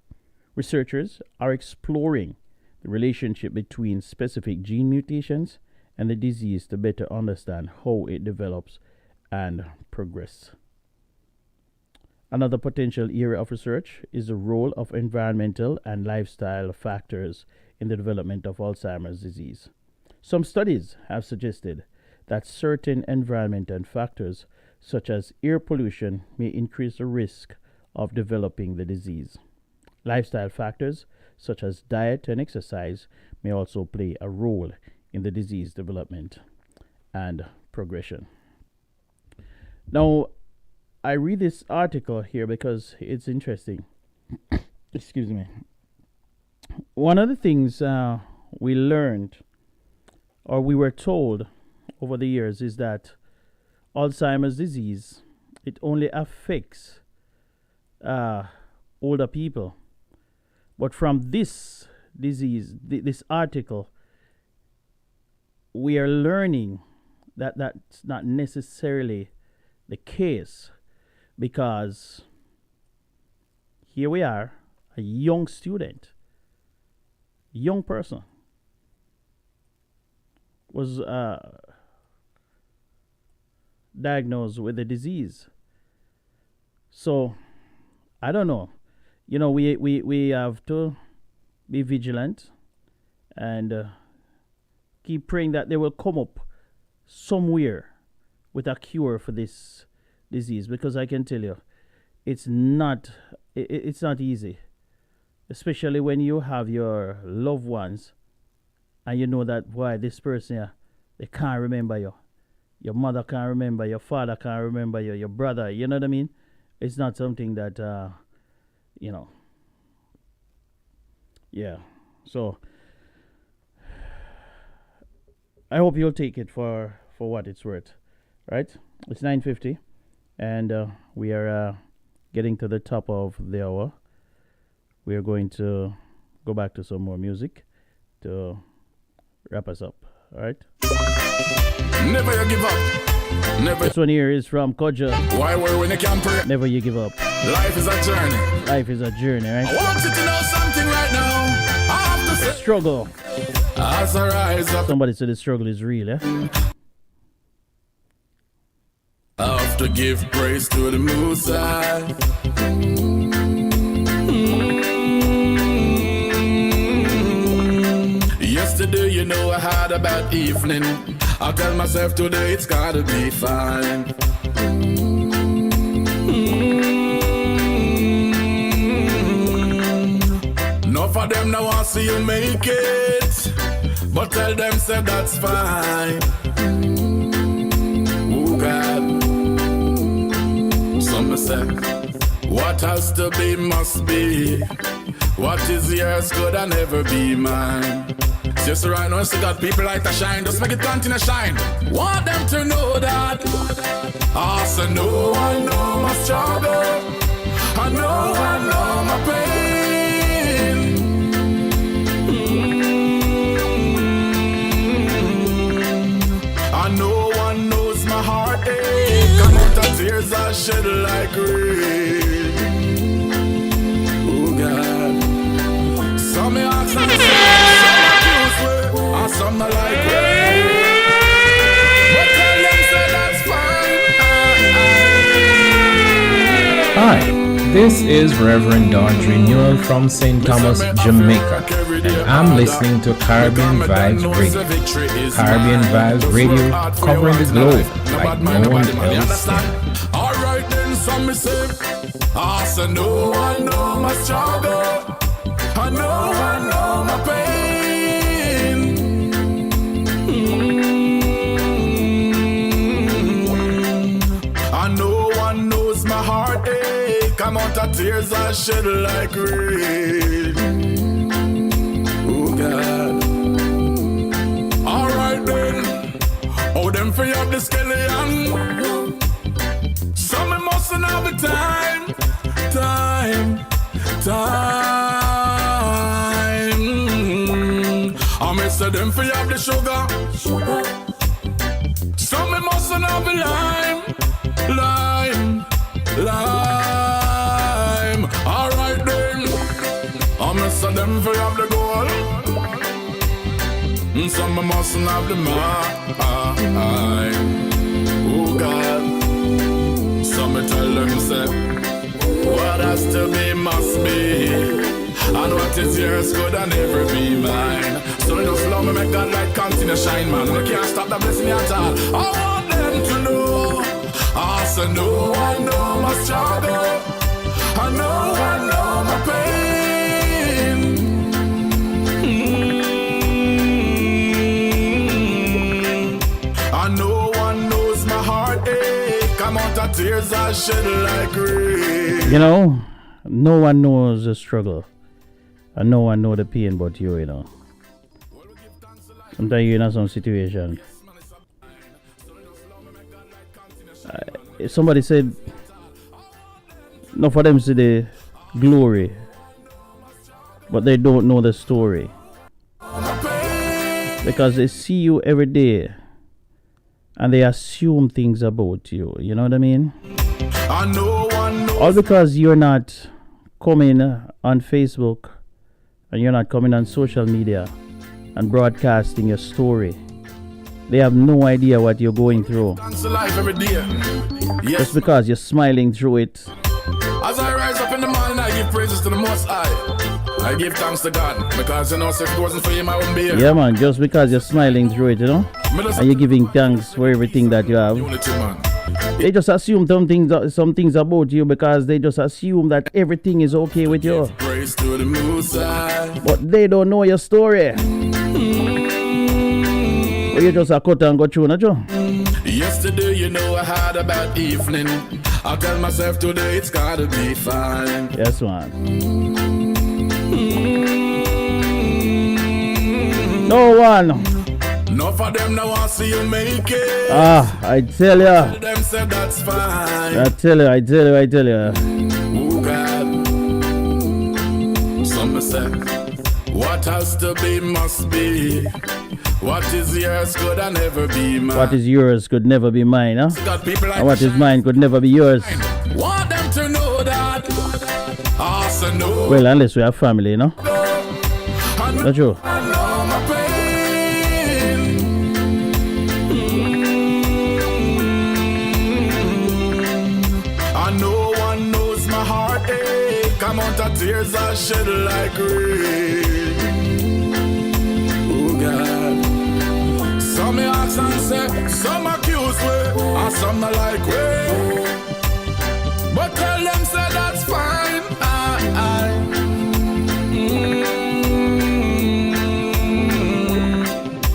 Researchers are exploring the relationship between specific gene mutations and the disease to better understand how it develops and progresses. Another potential area of research is the role of environmental and lifestyle factors in the development of Alzheimer's disease. Some studies have suggested that certain environmental factors, such as air pollution, may increase the risk of developing the disease. Lifestyle factors, such as diet and exercise, may also play a role in the disease development and progression. Now, I read this article here because it's interesting. Excuse me. One of the things we learned, or we were told over the years, is that Alzheimer's disease, it only affects older people. But from this disease, this article, we are learning that that's not necessarily the case, because here we are, a young student, young person, was diagnosed with the disease. So, I don't know. You know, we have to be vigilant and keep praying that they will come up somewhere with a cure for this disease, because I can tell you, it's not easy, especially when you have your loved ones and you know that, why, this person here, they can't remember you. Your mother can't remember, your father can't remember you, your brother, you know what I mean? It's not something that, you know. Yeah. So, I hope you'll take it for what it's worth. Right? It's 9:50, and we are getting to the top of the hour. We are going to go back to some more music to wrap us up. All right? Never you give up. Never. This one here is from Koja. Why were when you can't pray? Never you give up. Life is a journey. Life is a journey, right? I want you to know something right now. I have to say. Struggle. As I rise up. Somebody said the struggle is real, eh? I have to give praise to the Most High. Yesterday, you know, I had a bad evening. I tell myself today it's gotta be fine. Enough of them now want to see you make it, but tell them say that's fine. Oh God. Some say, what has to be must be. What is yours could I never be mine. Just right now, I still got people like to shine. Just make it continue to shine. Want them to know that. Also, no one know my struggle. I know my pain. I know one knows my heartache. Come out of tears I shed like rain. Oh God. Some me ask and some accuse me, and some not This is Reverend Dondre Newell from St. Thomas, Jamaica, and I'm listening to Caribbean Vibes Radio. Caribbean Vibes Radio, covering the globe like no one else can. Alright then, some me say, I know I know my struggle, I know my pain. I know one knows my heartache, amount of tears I shed like rain. Oh God. Alright then, oh them free up the skeleton. Some mustn't have the time. I miss them for have the sugar. Some mustn't have the lime. Alright then, I miss them for have the gold. Some mustn't have the mine. Oh God. Some tell them say, what has to be must be, and what is yours could never be mine. So just love me, make God light continue shine, man. We can't stop the blessing at all. I want them to know, I say no, I know my struggle, I know my pain. I know one knows my heartache, amount of tears I shed like rain. You know, no one knows the struggle, and no one knows the pain but you know. Sometimes you're in some situation. Somebody said, not for them to see the glory, but they don't know the story. Because they see you every day, and they assume things about you. You know what I mean? All because you're not coming on Facebook, and you're not coming on social media and broadcasting your story. They have no idea what you're going through. Just because you're smiling through it. As I rise up in the morning, I give praises to the Most High. I give thanks to God, because you know, if it wasn't for Him, I wouldn't be here. Yeah, man, just because you're smiling through it, you know, and you're giving thanks for everything that you have. They just assume some things about you, because they just assume that everything is okay with you. Praise to the Most High. But they don't know your story. But you just a cut and go through, not you? Yesterday, you know, I had a bad evening. I tell myself today it's gotta be fine. Yes, man. No one. Enough of them now want to see you make it. I tell ya. Them said that's fine. I tell ya. Oh God. Some say, what has to be must be. What is yours could never be mine. What is yours could never be mine, huh? Like and what is mine could never be yours. Want them to know that. Also know. Well, unless we have family, you know? Not true. I know my pain. I know one knows my heartache. Amount of tears I shed like rain. Oh God. Some me ask and say, some accuse me, and some not like way. But tell them say that's fine.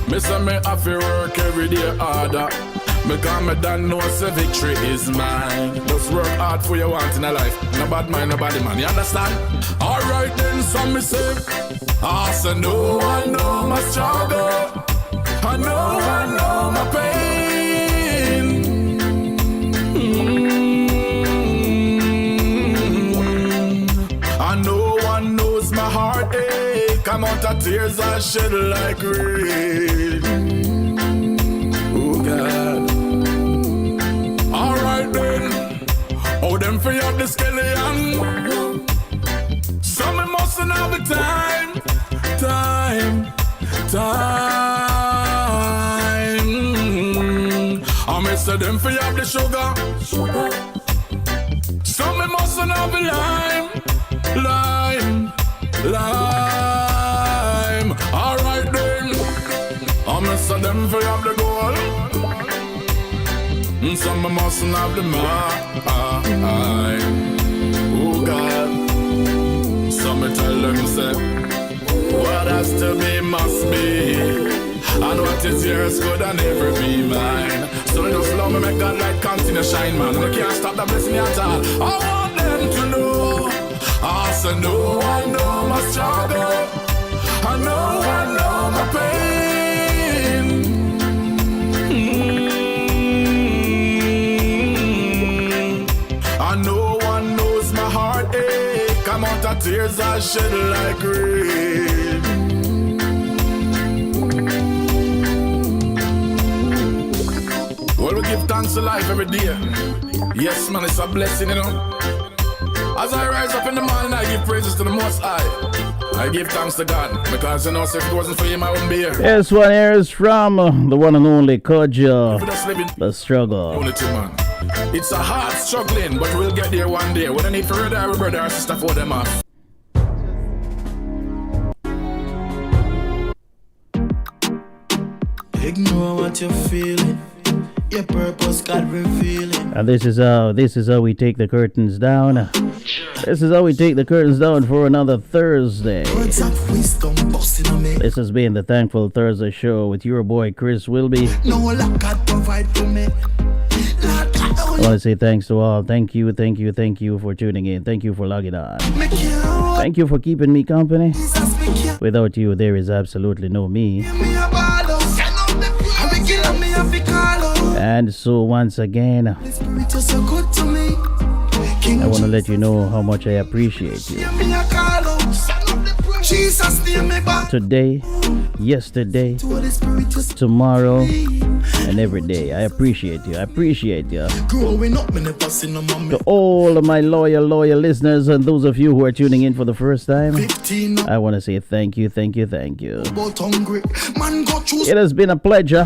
Me say me have to work every day harder, because me don't know say victory is mine. Just work hard for your want in a life. No bad mind, nobody man, you understand? Alright then, some me say, I say no, I know my struggle, I know my pain. I know one knows my heartache, amount of tears I shed like rain. Oh God. Alright then, oh them free up the skeleton. Some mustn't have the time. I miss them free up the sugar. Some mustn't have have a lime. Alright then, I'm gonna them for have the goal. Some mustn't have the mind. Oh God, some tell them say, what has to be must be, and what is yours could never be mine. So just love me, make God light continue shine, man. We can't stop the blessing at all. I want them to know, I say no one know my struggle, I know my pain. And no one knows my heartache. Come out of tears I shed like rain. Well, we give thanks to life every day. Yes, man, it's a blessing, you know. As I rise up in the morning, I give praises to the Most High. I give thanks to God, because you know, if it wasn't for him, I wouldn't be here. This one here is from the one and only Kojo, The Struggle. Unity, man. It's a hard struggling, but we'll get there one day. When I need for our brother or sister for them off. Ignore what you're feeling. Your purpose God revealing. And this is how we take the curtains down. This is how we take the curtains down for another Thursday. Words of wisdom busting on me. This has been the Thankful Thursday show with your boy Chris Whilby. No one God provide for me. I want to say thanks to all. Thank you for tuning in. Thank you for logging on. Thank you for keeping me company. Without you, there is absolutely no me. And so once again, I want to let you know how much I appreciate you. Today, yesterday, tomorrow, and every day. I appreciate you. To all of my loyal listeners and those of you who are tuning in for the first time, I want to say thank you. It has been a pleasure.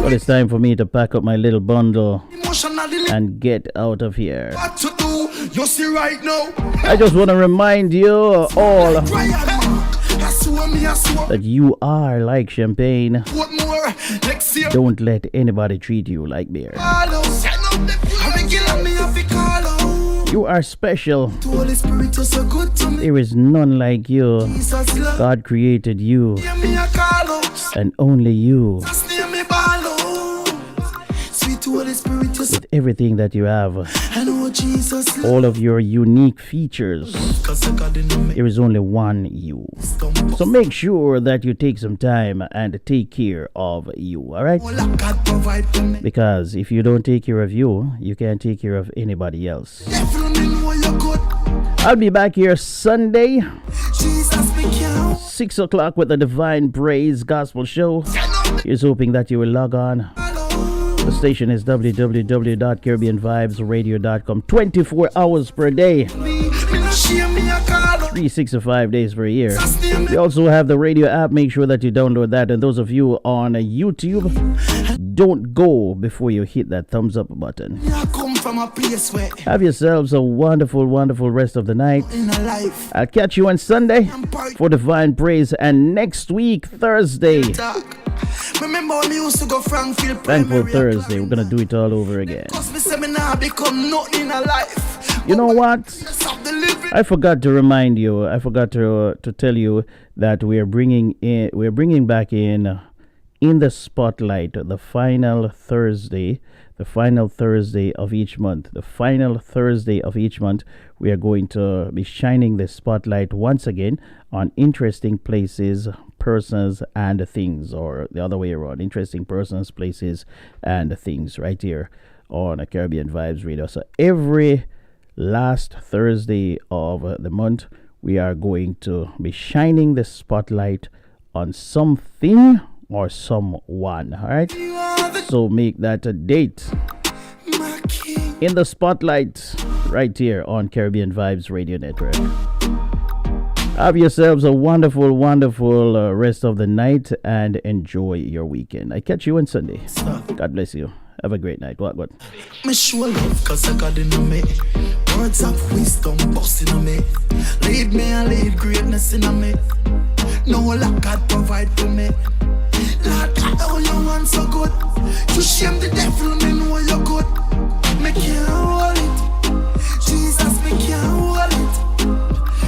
But it's time for me to pack up my little bundle and get out of here. I just want to remind you all that you are like champagne. Don't let anybody treat you like beer. You are special. There is none like you. God created you, and only you. With everything that you have, all of your unique features, there is only one you. So make sure that you take some time and take care of you, alright? Because if you don't take care of you, you can't take care of anybody else. I'll be back here Sunday, 6 o'clock with the Divine Praise Gospel Show. Here's hoping that you will log on. The station is www.caribbeanvibesradio.com. 24 hours per day, 365 days per year. We also have the radio app. Make sure that you download that. And those of you on YouTube, don't go before you hit that thumbs up button. Have yourselves a wonderful rest of the night. I'll catch you on Sunday for Divine Praise, and next week Thursday, Thankful Thursday, we're gonna do it all over again. You know what? I forgot to remind you. I forgot to tell you that we're bringing back in the spotlight the final Thursday of each month. The final Thursday of each month, we are going to be shining the spotlight once again on interesting places, persons, and things, or the other way around, interesting persons, places, and things, right here on a Caribbean Vibes Radio. So every last Thursday of the month, we are going to be shining the spotlight on something or someone. All right, so make that a date. In the spotlight, right here on Caribbean Vibes Radio Network. Have yourselves a wonderful rest of the night and enjoy your weekend. I catch you on Sunday. God bless you. Have a great night. What? Me show love cause I got in me. Words of wisdom busting on me. Lead me and lead greatness in me. No lack God provide for me. Lord God, oh you want so good. You shame the devil, me know you're good. Me can't hold it. Jesus, me can't hold it.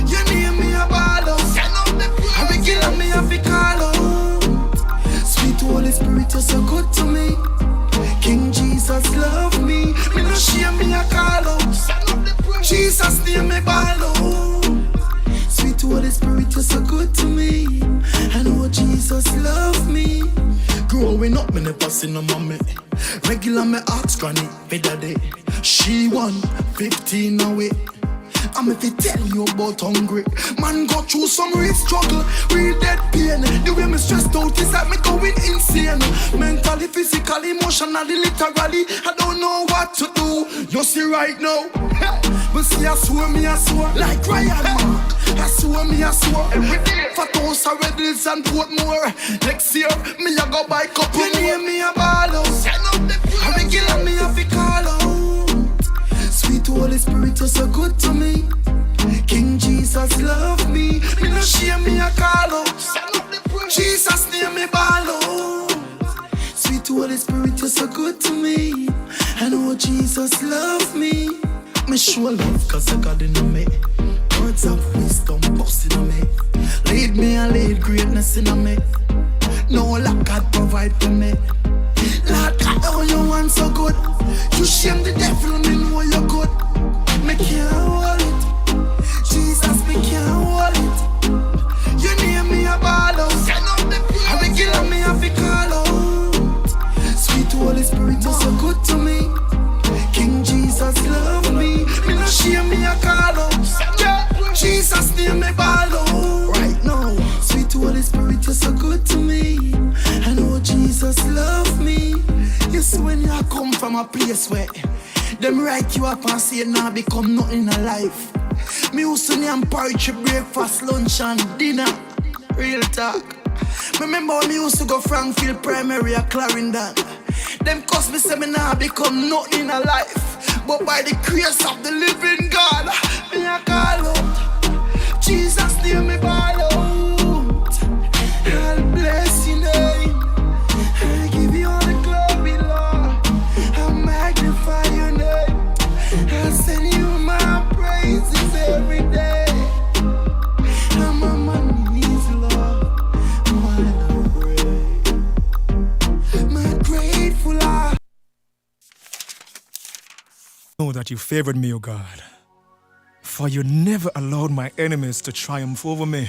You name me a ball out. I regular me a fi call out. Sweet Holy Spirit, you're so good to me. King Jesus love me. Me no shame me a call out. Jesus name me ball out. Sweet Holy Spirit, you're so good to me. I know Jesus love me. Growing up, me never seen no mommy. Regular me ask granny, for daddy. She won 15 away. I'm if I tell you about hungry. Man go through some real struggle, real dead pain. The way me stressed out is like me going insane. Mentally, physically, emotionally, literally, I don't know what to do. You see right now, but see I swear me I swear. Like Ryan Mark, I swear me I swear. Every day, for those are Redlands and Portmore. Next year, me I go buy couple. You name me a ball out. I regular me a fi call out. Sweet Holy Spirit, you're so good to me. King Jesus love me. Me no shame me a call out. Jesus name me ball out. Sweet Holy Spirit, you're so good to me. I know Jesus love me. Me show love cause I got in me. Words of wisdom busting on me. Lead me and lead greatness in me. No lack God provide for me. Lord God, oh you want so good. You shame the devil, me know you're good. Me can't hold it. Jesus, me can't hold it. You name me a ball out. I regular me a fi call out. Sweet Holy Spirit, you're so good to me. King Jesus love me. Me no shame me a call out. Yeah. Jesus name me ball out. Right now, Sweet Holy Spirit, you're so good to me. I know Jesus love me. You see when you come from a place where them write you up and say now become nothing in life. Me used to name porridge, breakfast, lunch and dinner. Real talk. Remember when me used to go Frankfield Primary at Clarendon. Them cause me say me now become nothing in life. But by the grace of the living God, me a call out. Jesus name me ball out. I'll bless your name. I give you all the glory, Lord. I magnify your name. I send you my praises every day. I'm on my knees, Lord, while I pray. My grateful heart. Know that you favored me, O God, for you never allowed my enemies to triumph over me.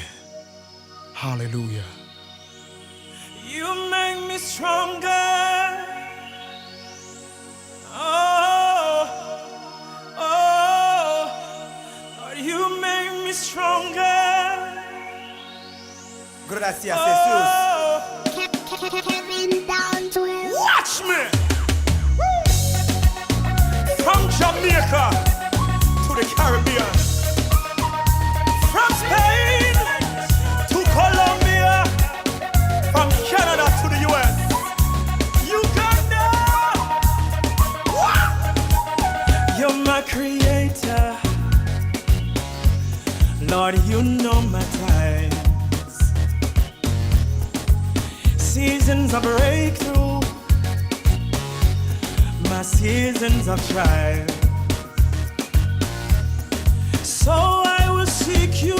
Hallelujah. You make me stronger. Oh, Lord, you make me stronger. Gracias, Watch me. From Jamaica to the Caribbean, from Spain to Colombia, from Canada to the US, Uganda. Wow. You're my creator, Lord, you know my times, seasons of breakthrough, my seasons of trial. So I will seek you